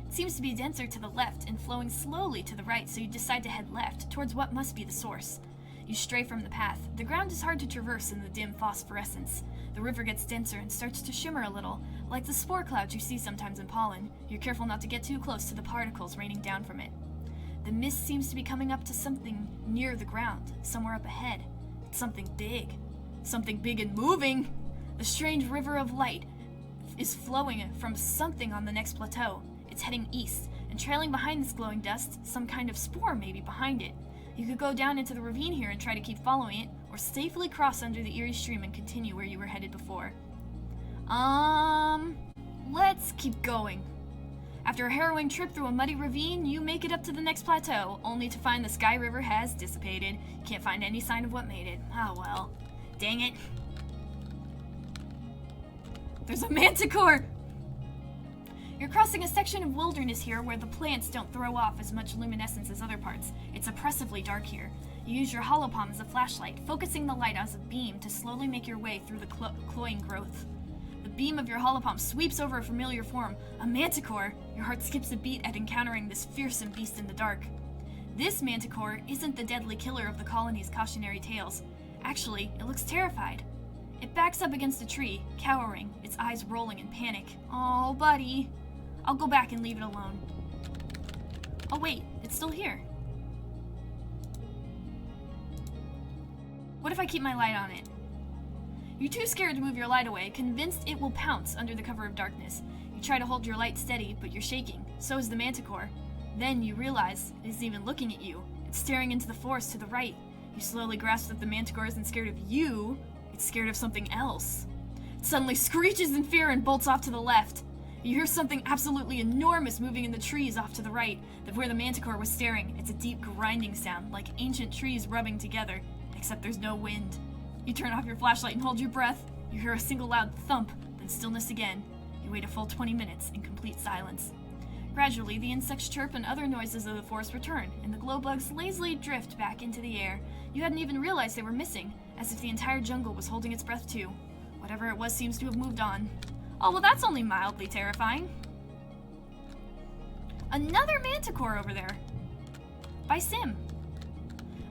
It seems to be denser to the left and flowing slowly to the right, so you decide to head left, towards what must be the source. You stray from the path. The ground is hard to traverse in the dim phosphorescence. The river gets denser and starts to shimmer a little, like the spore clouds you see sometimes in pollen. You're careful not to get too close to the particles raining down from it. The mist seems to be coming up to something near the ground, somewhere up ahead. It's something big. Something big and moving! The strange river of light is flowing from something on the next plateau. It's heading east, and trailing behind this glowing dust, some kind of spore may be behind it. You could go down into the ravine here and try to keep following it, or safely cross under the eerie stream and continue where you were headed before. Let's keep going. After a harrowing trip through a muddy ravine, you make it up to the next plateau, only to find the Sky River has dissipated. You can't find any sign of what made it. Oh well. Dang it. There's a manticore! You're crossing a section of wilderness here where the plants don't throw off as much luminescence as other parts. It's oppressively dark here. You use your holopalm as a flashlight, focusing the light as a beam to slowly make your way through the cloying growth. The beam of your holopalm sweeps over a familiar form, a manticore. Your heart skips a beat at encountering this fearsome beast in the dark. This manticore isn't the deadly killer of the colony's cautionary tales. Actually, it looks terrified. It backs up against a tree, cowering, its eyes rolling in panic. Oh, buddy. I'll go back and leave it alone. Oh wait, it's still here. What if I keep my light on it? You're too scared to move your light away, convinced it will pounce under the cover of darkness. You try to hold your light steady, but you're shaking. So is the manticore. Then you realize it isn't even looking at you. It's staring into the forest to the right. You slowly grasp that the manticore isn't scared of you, it's scared of something else. It suddenly screeches in fear and bolts off to the left. You hear something absolutely enormous moving in the trees off to the right, where the manticore was staring. It's a deep grinding sound, like ancient trees rubbing together, except there's no wind. You turn off your flashlight and hold your breath. You hear a single loud thump, then stillness again. You wait a full 20 minutes in complete silence. Gradually, the insects chirp and other noises of the forest return, and the glowbugs lazily drift back into the air. You hadn't even realized they were missing, as if the entire jungle was holding its breath too. Whatever it was seems to have moved on. Oh, well, that's only mildly terrifying. Another manticore over there. By Sim.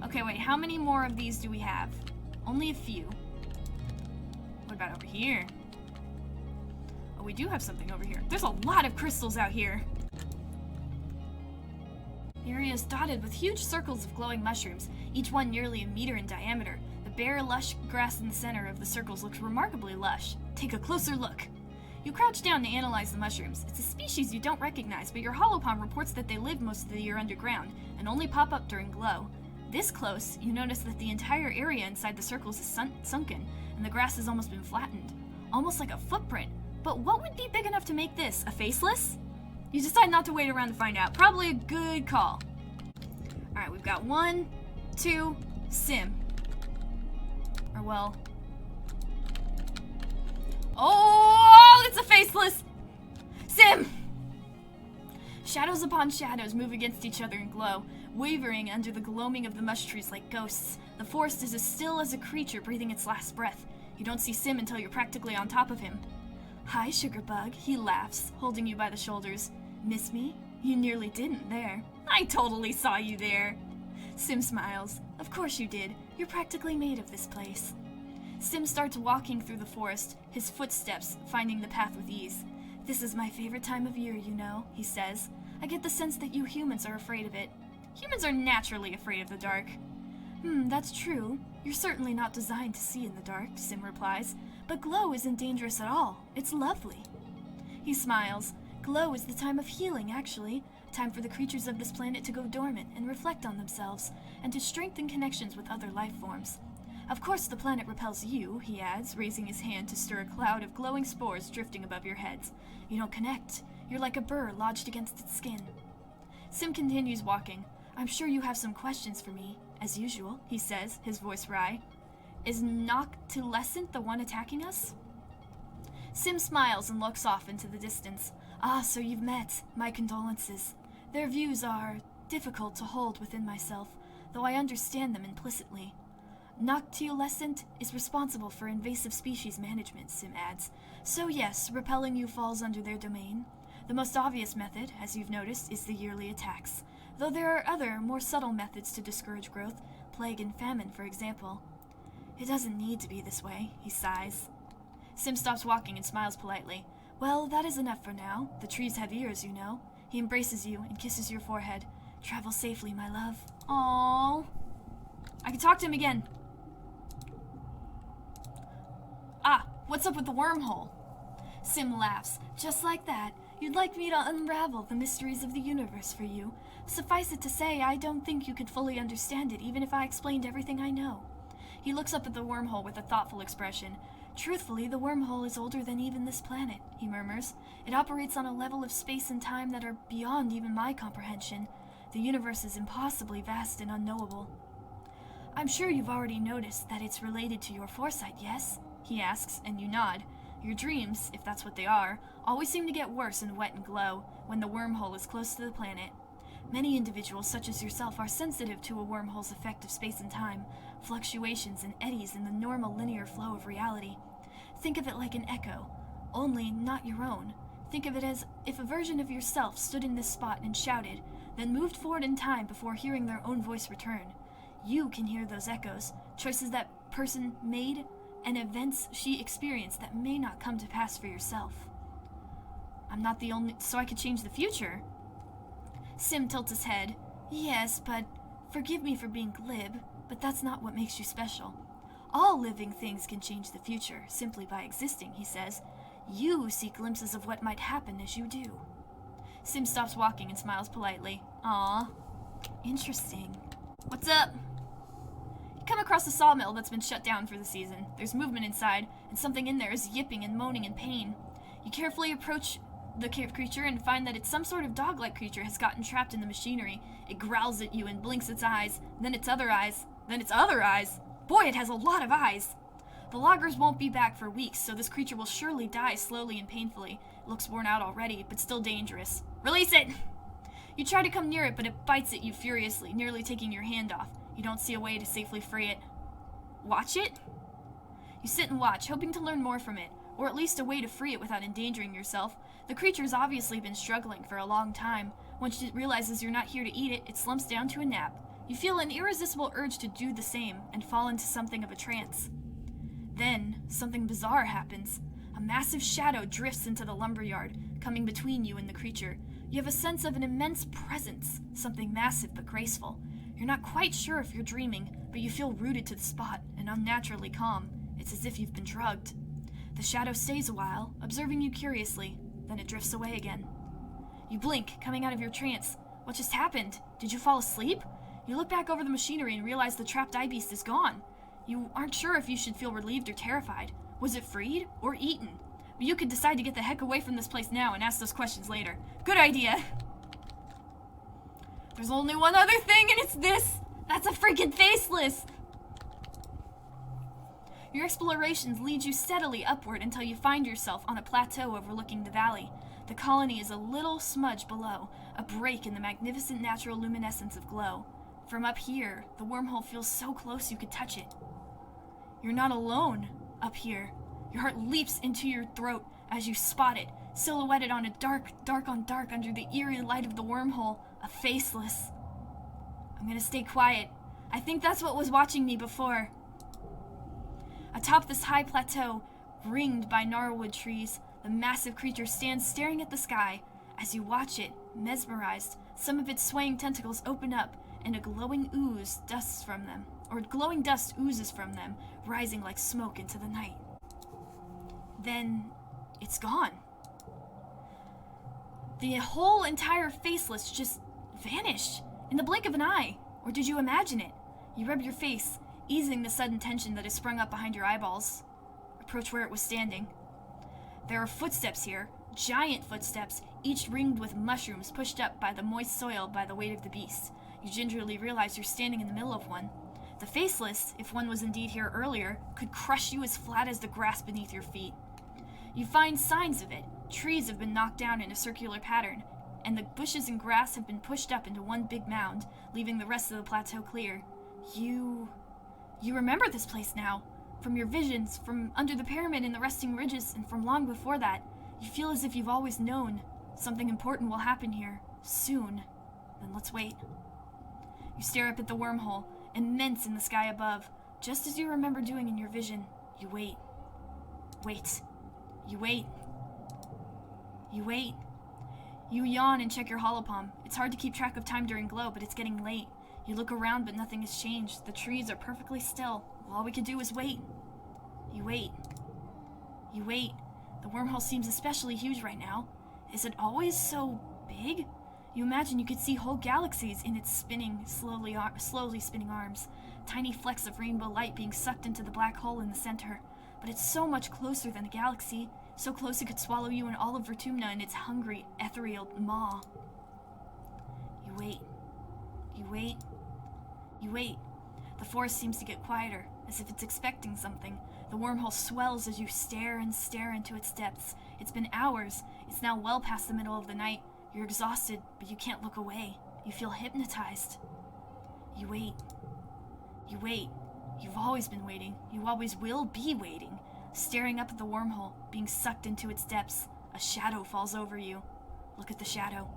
Okay, wait, how many more of these do we have? Only a few. What about over here? Oh, we do have something over here. There's a lot of crystals out here. The area is dotted with huge circles of glowing mushrooms, each one nearly a meter in diameter. The bare, lush grass in the center of the circles looks remarkably lush. Take a closer look. You crouch down to analyze the mushrooms. It's a species you don't recognize, but your holopalm reports that they live most of the year underground and only pop up during glow. This close, you notice that the entire area inside the circles is sunken, and the grass has almost been flattened. Almost like a footprint. But what would be big enough to make this? A faceless? You decide not to wait around to find out. Probably a good call. Alright, we've got 1, 2, Sim. Or well... Oh, it's a faceless! Sim! Shadows upon shadows move against each other and glow, wavering under the gloaming of the mush trees like ghosts. The forest is as still as a creature breathing its last breath. You don't see Sim until you're practically on top of him. Hi, Sugarbug, he laughs, holding you by the shoulders. Miss me? You nearly didn't there. I totally saw you there. Sim smiles. Of course you did. You're practically made of this place. Sim starts walking through the forest, his footsteps finding the path with ease. This is my favorite time of year, you know, he says. I get the sense that you humans are afraid of it. Humans are naturally afraid of the dark. That's true. You're certainly not designed to see in the dark, Sim replies. But glow isn't dangerous at all. It's lovely. He smiles. Glow is the time of healing, actually. Time for the creatures of this planet to go dormant and reflect on themselves, and to strengthen connections with other life forms. Of course the planet repels you, he adds, raising his hand to stir a cloud of glowing spores drifting above your heads. You don't connect. You're like a burr lodged against its skin. Sim continues walking. I'm sure you have some questions for me. As usual, he says, his voice wry. Is Noctilescent the one attacking us? Sim smiles and looks off into the distance. Ah, so you've met. My condolences. Their views are difficult to hold within myself, though I understand them implicitly. Noctilescent is responsible for invasive species management, Sim adds. So yes, repelling you falls under their domain. The most obvious method, as you've noticed, is the yearly attacks, though there are other, more subtle methods to discourage growth, plague and famine, for example. It doesn't need to be this way, he sighs. Sim stops walking and smiles politely. Well, that is enough for now. The trees have ears, you know. He embraces you and kisses your forehead. Travel safely, my love. Aww. I can talk to him again. Ah, what's up with the wormhole? Sim laughs. Just like that. You'd like me to unravel the mysteries of the universe for you. Suffice it to say, I don't think you could fully understand it, even if I explained everything I know. He looks up at the wormhole with a thoughtful expression. Truthfully, the wormhole is older than even this planet, he murmurs. It operates on a level of space and time that are beyond even my comprehension. The universe is impossibly vast and unknowable. I'm sure you've already noticed that it's related to your foresight, yes? He asks, and you nod. Your dreams, if that's what they are, always seem to get worse and wet and glow when the wormhole is close to the planet. Many individuals, such as yourself, are sensitive to a wormhole's effect of space and time, fluctuations and eddies in the normal linear flow of reality. Think of it like an echo, only not your own. Think of it as if a version of yourself stood in this spot and shouted, then moved forward in time before hearing their own voice return. You can hear those echoes, choices that person made, and events she experienced that may not come to pass for yourself. I'm not the only... So I could change the future? Sim tilts his head. Yes, but... Forgive me for being glib, but that's not what makes you special. All living things can change the future, simply by existing, he says. You see glimpses of what might happen as you do. Sim stops walking and smiles politely. Aw. Interesting. What's up? You come across a sawmill that's been shut down for the season. There's movement inside, and something in there is yipping and moaning in pain. You carefully approach the creature and find that it's some sort of dog-like creature has gotten trapped in the machinery. It growls at you and blinks its eyes, then its other eyes, then its other eyes. Boy, it has a lot of eyes. The loggers won't be back for weeks, so this creature will surely die slowly and painfully. It looks worn out already, but still dangerous. Release it! You try to come near it, but it bites at you furiously, nearly taking your hand off. You don't see a way to safely free it. Watch it? You sit and watch, hoping to learn more from it, or at least a way to free it without endangering yourself. The creature's obviously been struggling for a long time. Once it realizes you're not here to eat it, it slumps down to a nap. You feel an irresistible urge to do the same, and fall into something of a trance. Then, something bizarre happens. A massive shadow drifts into the lumberyard, coming between you and the creature. You have a sense of an immense presence, something massive but graceful. You're not quite sure if you're dreaming, but you feel rooted to the spot and unnaturally calm. It's as if you've been drugged. The shadow stays a while, observing you curiously, then it drifts away again. You blink, coming out of your trance. What just happened? Did you fall asleep? You look back over the machinery and realize the trapped eye beast is gone. You aren't sure if you should feel relieved or terrified. Was it freed or eaten? But you could decide to get the heck away from this place now and ask those questions later. Good idea. There's only one other thing, and it's this. That's a freaking faceless. Your explorations lead you steadily upward until you find yourself on a plateau overlooking the valley. The colony is a little smudge below, a break in the magnificent natural luminescence of glow. From up here, the wormhole feels so close you could touch it. You're not alone up here. Your heart leaps into your throat as you spot it, silhouetted on a dark on dark under the eerie light of the wormhole, a faceless. I'm gonna stay quiet. I think that's what was watching me before. Atop this high plateau, ringed by gnarlwood trees, the massive creature stands staring at the sky. As you watch it, mesmerized, some of its swaying tentacles open up, and a glowing dust oozes from them, rising like smoke into the night. Then, it's gone. The whole entire faceless just vanished, in the blink of an eye. Or did you imagine it? You rub your face, easing the sudden tension that has sprung up behind your eyeballs. Approach where it was standing. There are footsteps here, giant footsteps, each ringed with mushrooms pushed up by the moist soil by the weight of the beast. You gingerly realize you're standing in the middle of one. The Faceless, if one was indeed here earlier, could crush you as flat as the grass beneath your feet. You find signs of it. Trees have been knocked down in a circular pattern, and the bushes and grass have been pushed up into one big mound, leaving the rest of the plateau clear. You remember this place now. From your visions, from under the pyramid and the resting ridges, and from long before that, you feel as if you've always known. Something important will happen here, soon. Then let's wait. You stare up at the wormhole, immense in the sky above. Just as you remember doing in your vision, you wait. Wait. You wait. You wait. You yawn and check your holopalm. It's hard to keep track of time during glow, but it's getting late. You look around, but nothing has changed. The trees are perfectly still. All we can do is wait. You wait. You wait. The wormhole seems especially huge right now. Is it always so big? You imagine you could see whole galaxies in its slowly spinning arms. Tiny flecks of rainbow light being sucked into the black hole in the center. But it's so much closer than a galaxy. So close it could swallow you and all of Vertumna in its hungry, ethereal maw. You wait. You wait. You wait. The forest seems to get quieter, as if it's expecting something. The wormhole swells as you stare and stare into its depths. It's been hours. It's now well past the middle of the night. You're exhausted, but you can't look away. You feel hypnotized. You wait. You wait. You've always been waiting. You always will be waiting. Staring up at the wormhole, being sucked into its depths, a shadow falls over you. Look at the shadow.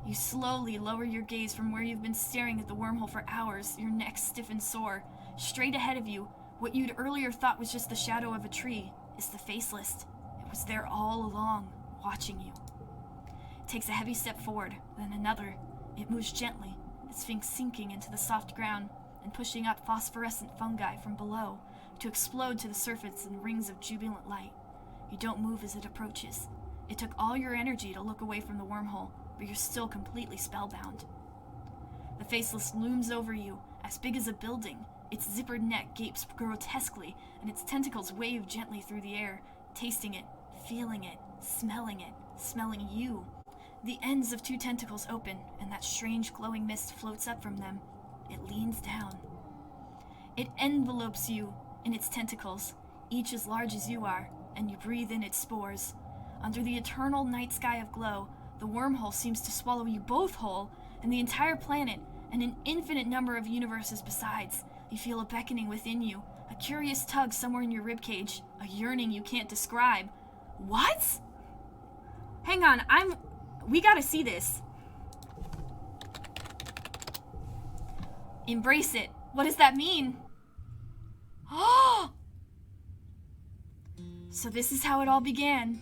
You slowly lower your gaze from where you've been staring at the wormhole for hours, your neck stiff and sore. Straight ahead of you, what you'd earlier thought was just the shadow of a tree, is the Faceless. It was there all along, watching you. It takes a heavy step forward, then another. It moves gently, its sphinx sinking into the soft ground and pushing up phosphorescent fungi from below to explode to the surface in rings of jubilant light. You don't move as it approaches. It took all your energy to look away from the wormhole, but you're still completely spellbound. The Faceless looms over you, as big as a building. Its zippered neck gapes grotesquely, and its tentacles wave gently through the air, tasting it, feeling it, smelling you. The ends of two tentacles open, and that strange glowing mist floats up from them. It leans down. It envelopes you in its tentacles, each as large as you are, and you breathe in its spores. Under the eternal night sky of glow, the wormhole seems to swallow you both whole, and the entire planet, and an infinite number of universes besides. You feel a beckoning within you, a curious tug somewhere in your ribcage, a yearning you can't describe. What? Hang on, we gotta see this. Embrace it. What does that mean? Oh! So this is how it all began.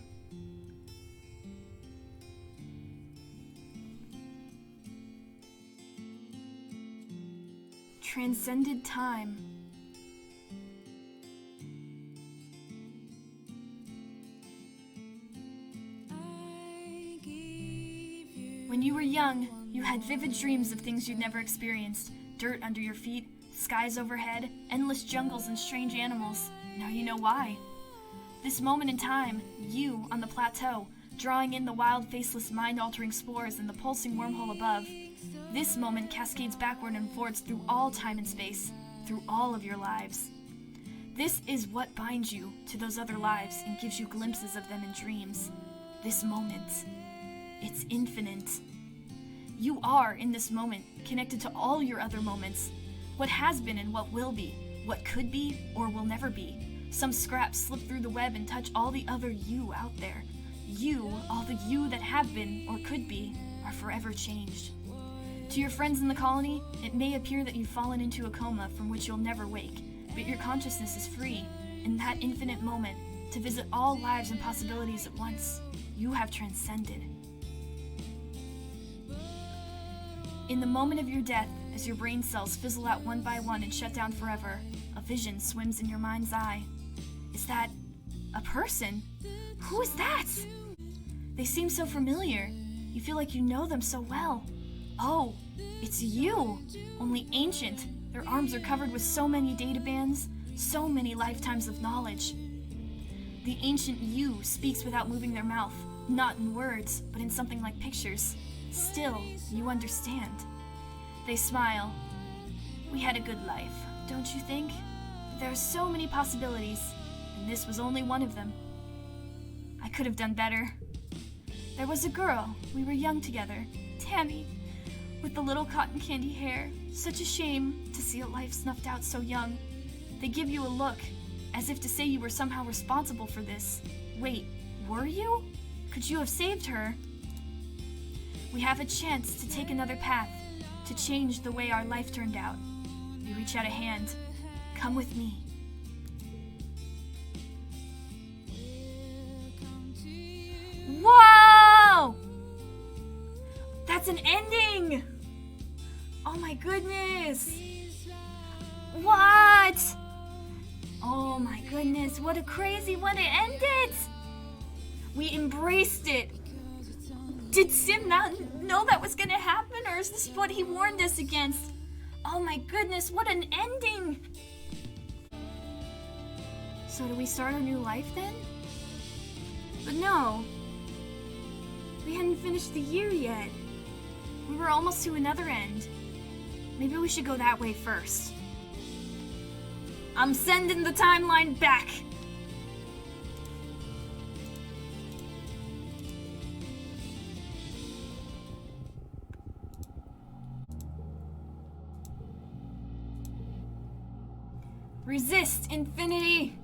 Transcended time. When you were young, you had vivid dreams of things you'd never experienced. Dirt under your feet, skies overhead, endless jungles and strange animals. Now you know why. This moment in time, you, on the plateau, drawing in the wild, faceless, mind-altering spores in the pulsing wormhole above. This moment cascades backward and forwards through all time and space, through all of your lives. This is what binds you to those other lives and gives you glimpses of them in dreams. This moment. It's infinite. You are, in this moment, connected to all your other moments. What has been and what will be, what could be or will never be. Some scraps slip through the web and touch all the other you out there. You, all the you that have been or could be, are forever changed. To your friends in the colony, it may appear that you've fallen into a coma from which you'll never wake, but your consciousness is free, in that infinite moment, to visit all lives and possibilities at once. You have transcended. In the moment of your death, as your brain cells fizzle out one by one and shut down forever, a vision swims in your mind's eye. Is that a person? Who is that? They seem so familiar. You feel like you know them so well. Oh, it's you! Only ancient. Their arms are covered with so many data bands, so many lifetimes of knowledge. The ancient you speaks without moving their mouth, not in words, but in something like pictures. Still, you understand. They smile. We had a good life, don't you think? There are so many possibilities, and this was only one of them. I could have done better. There was a girl. We were young together. Tammy, with the little cotton candy hair. Such a shame to see a life snuffed out so young. They give you a look, as if to say you were somehow responsible for this. Wait, were you? Could you have saved her? We have a chance to take another path, to change the way our life turned out. You reach out a hand. Come with me. Whoa! That's an ending! Oh my goodness! What? Oh my goodness, what a crazy way to end it! We embraced it. Did Sim not know that was gonna happen, or is this what he warned us against? Oh my goodness, what an ending! So do we start our new life then? But no. We hadn't finished the year yet. We were almost to another end. Maybe we should go that way first. I'm sending the timeline back. Resist, infinity!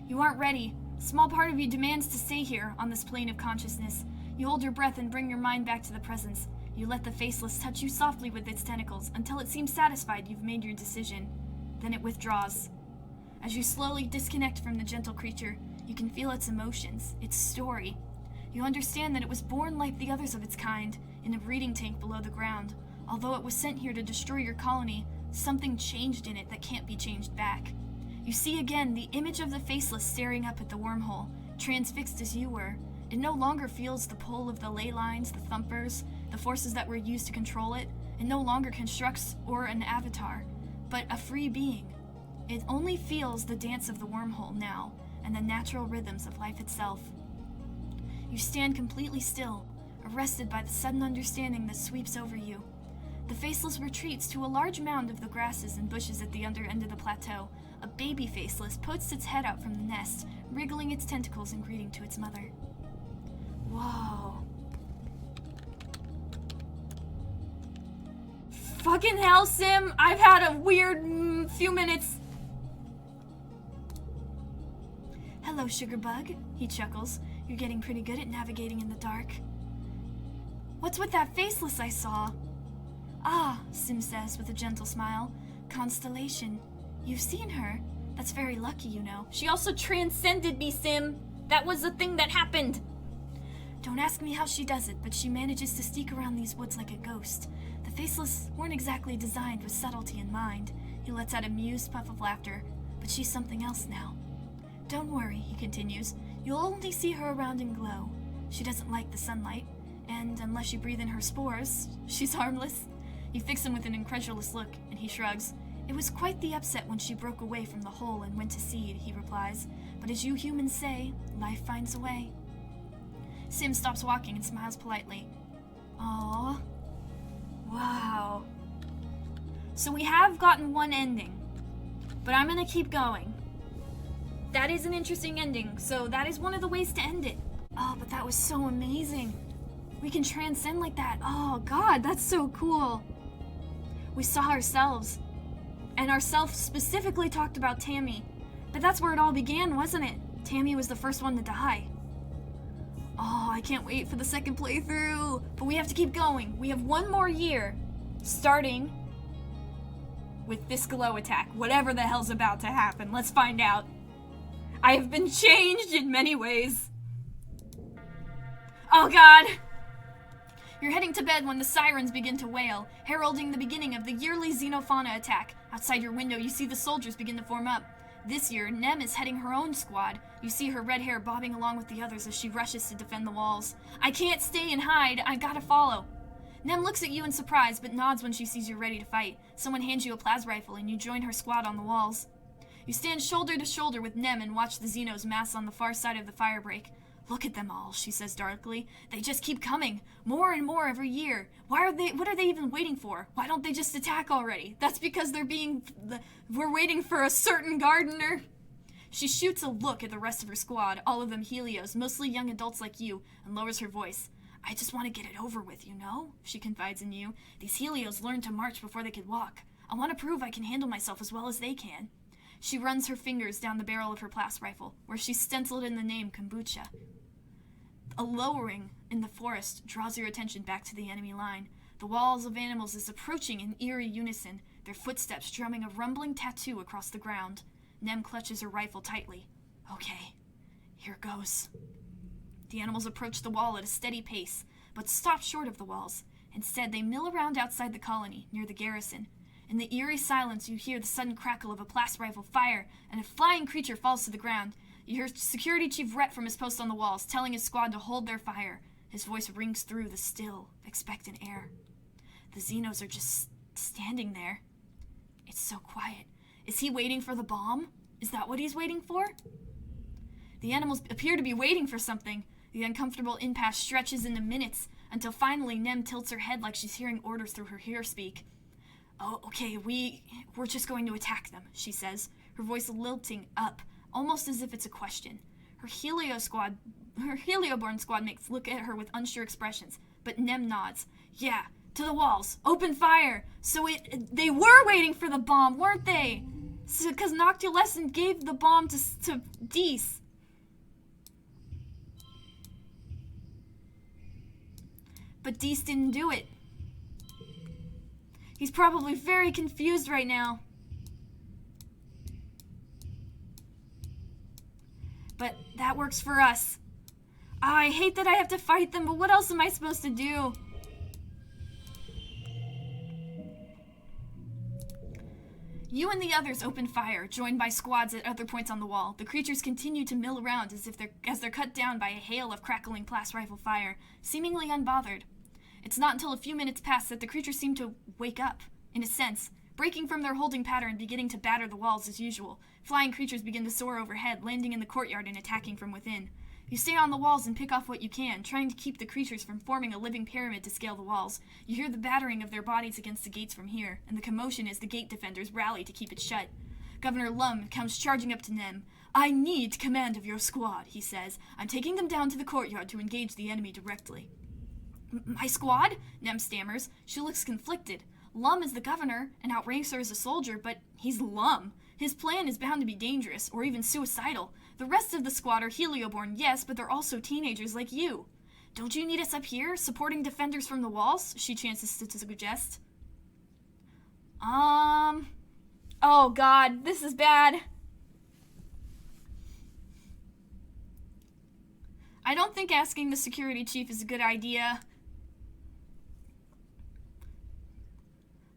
You aren't ready. A small part of you demands to stay here, on this plane of consciousness. You hold your breath and bring your mind back to the presence. You let the faceless touch you softly with its tentacles until it seems satisfied you've made your decision. Then it withdraws. As you slowly disconnect from the gentle creature, you can feel its emotions, its story. You understand that it was born like the others of its kind, in a breeding tank below the ground. Although it was sent here to destroy your colony, something changed in it that can't be changed back. You see again the image of the faceless staring up at the wormhole, transfixed as you were. It no longer feels the pull of the ley lines, the thumpers, the forces that were used to control it. It no longer constructs or an avatar, but a free being. It only feels the dance of the wormhole now, and the natural rhythms of life itself. You stand completely still, arrested by the sudden understanding that sweeps over you. The faceless retreats to a large mound of the grasses and bushes at the under end of the plateau. A baby faceless puts its head out from the nest, wriggling its tentacles in greeting to its mother. Whoa. Fucking hell, Sim! I've had a weird few minutes. Hello, Sugarbug, he chuckles. You're getting pretty good at navigating in the dark. What's with that faceless I saw? Ah, Sim says with a gentle smile. Constellation. You've seen her. That's very lucky, you know. She also transcended me, Sim. That was the thing that happened. Don't ask me how she does it, but she manages to sneak around these woods like a ghost. The faceless weren't exactly designed with subtlety in mind. He lets out a amused puff of laughter. But she's something else now. Don't worry, he continues. You'll only see her around in glow. She doesn't like the sunlight, and unless you breathe in her spores, she's harmless. You fix him with an incredulous look, and he shrugs. It was quite the upset when she broke away from the hole and went to seed, he replies. But as you humans say, life finds a way. Sim stops walking and smiles politely. Aww. Wow. So we have gotten one ending, but I'm gonna keep going. That is an interesting ending, so that is one of the ways to end it. Oh, but that was so amazing. We can transcend like that. Oh god, that's so cool. We saw ourselves, and ourself specifically talked about Tammy. But that's where it all began, wasn't it? Tammy was the first one to die. Oh, I can't wait for the second playthrough. But we have to keep going. We have one more year, starting with this glow attack. Whatever the hell's about to happen. Let's find out. I have been changed in many ways. Oh god! You're heading to bed when the sirens begin to wail, heralding the beginning of the yearly xenofauna attack. Outside your window, you see the soldiers begin to form up. This year, Nem is heading her own squad. You see her red hair bobbing along with the others as she rushes to defend the walls. I can't stay and hide. I gotta follow. Nem looks at you in surprise, but nods when she sees you're ready to fight. Someone hands you a plas rifle, and you join her squad on the walls. You stand shoulder to shoulder with Nem and watch the Xenos mass on the far side of the firebreak. Look at them all, she says darkly. They just keep coming. More and more every year. What are they even waiting for? Why don't they just attack already? That's because we're waiting for a certain gardener. She shoots a look at the rest of her squad, all of them Helios, mostly young adults like you, and lowers her voice. I just want to get it over with, you know? She confides in you. These Helios learned to march before they could walk. I want to prove I can handle myself as well as they can. She runs her fingers down the barrel of her blast rifle, where she's stenciled in the name Kombucha. A lowering in the forest draws your attention back to the enemy line. The walls of animals is approaching in eerie unison, their footsteps drumming a rumbling tattoo across the ground. Nem clutches her rifle tightly. Okay, here goes. The animals approach the wall at a steady pace, but stop short of the walls. Instead, they mill around outside the colony, near the garrison. In the eerie silence, you hear the sudden crackle of a blast rifle fire, and a flying creature falls to the ground. You hear Security Chief Rhett from his post on the walls, telling his squad to hold their fire. His voice rings through the still, expectant air. The Xenos are just standing there. It's so quiet. Is he waiting for the bomb? Is that what he's waiting for? The animals appear to be waiting for something. The uncomfortable impasse stretches into minutes, until finally Nem tilts her head like she's hearing orders through her hearspeak. Oh, okay, we're just going to attack them, she says, her voice lilting up, almost as if it's a question. Her Helioborn squad mates look at her with unsure expressions, but Nem nods. Yeah, to the walls. Open fire. So they were waiting for the bomb, weren't they? Because Noctulescent gave the bomb to Dees. But Dees didn't do it. He's probably very confused right now. But that works for us. I hate that I have to fight them, but what else am I supposed to do? You and the others open fire, joined by squads at other points on the wall. The creatures continue to mill around as they're cut down by a hail of crackling blast rifle fire, seemingly unbothered. It's not until a few minutes pass that the creatures seem to wake up, in a sense, breaking from their holding pattern, beginning to batter the walls as usual. Flying creatures begin to soar overhead, landing in the courtyard and attacking from within. You stay on the walls and pick off what you can, trying to keep the creatures from forming a living pyramid to scale the walls. You hear the battering of their bodies against the gates from here, and the commotion as the gate defenders rally to keep it shut. Governor Lum comes charging up to Nem. I need command of your squad, he says. I'm taking them down to the courtyard to engage the enemy directly. My squad? Nem stammers. She looks conflicted. Lum is the governor and outranks her as a soldier, but he's Lum. His plan is bound to be dangerous, or even suicidal. The rest of the squad are Helioborn, yes, but they're also teenagers like you. Don't you need us up here, supporting defenders from the walls? She chances to suggest. Oh god, this is bad. I don't think asking the security chief is a good idea.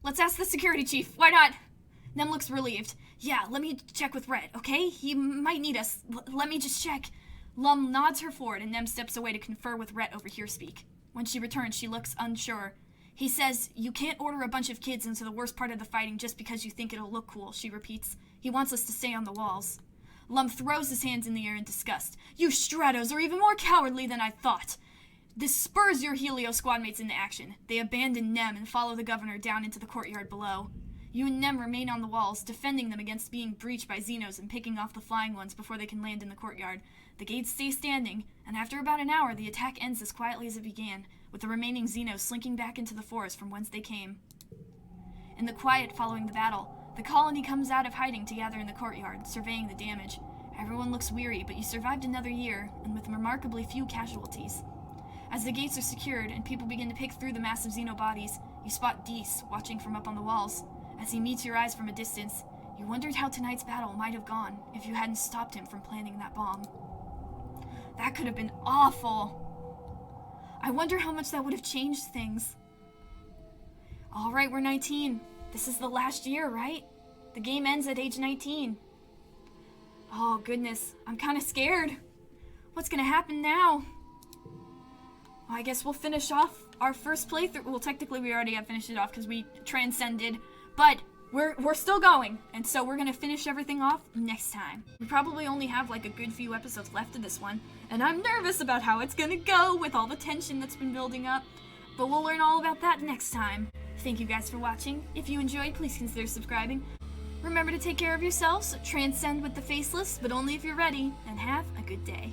Let's ask the security chief. Why not? Nem looks relieved. Yeah, let me check with Rhett, okay? He might need us. Let me just check. Lum nods her forward, and Nem steps away to confer with Rhett over hearspeak. When she returns, she looks unsure. He says, you can't order a bunch of kids into the worst part of the fighting just because you think it'll look cool, she repeats. He wants us to stay on the walls. Lum throws his hands in the air in disgust. You Stratos are even more cowardly than I thought. This spurs your Helio squadmates into action. They abandon Nem and follow the governor down into the courtyard below. You and Nem remain on the walls, defending them against being breached by Xenos and picking off the flying ones before they can land in the courtyard. The gates stay standing, and after about an hour, the attack ends as quietly as it began, with the remaining Xenos slinking back into the forest from whence they came. In the quiet following the battle, the colony comes out of hiding to gather in the courtyard, surveying the damage. Everyone looks weary, but you survived another year, and with remarkably few casualties. As the gates are secured and people begin to pick through the massive Xeno bodies, you spot Dees watching from up on the walls. As he meets your eyes from a distance, you wondered how tonight's battle might have gone if you hadn't stopped him from planting that bomb. That could have been awful. I wonder how much that would have changed things. All right, we're 19. This is the last year, right? The game ends at age 19. Oh, goodness. I'm kind of scared. What's going to happen now? Well, I guess we'll finish off our first playthrough. Well, technically we already have finished it off because we transcended. But we're still going, and so we're gonna finish everything off next time. We probably only have like a good few episodes left of this one, and I'm nervous about how it's gonna go with all the tension that's been building up, but we'll learn all about that next time. Thank you guys for watching. If you enjoyed, please consider subscribing. Remember to take care of yourselves, transcend with the faceless, but only if you're ready, and have a good day.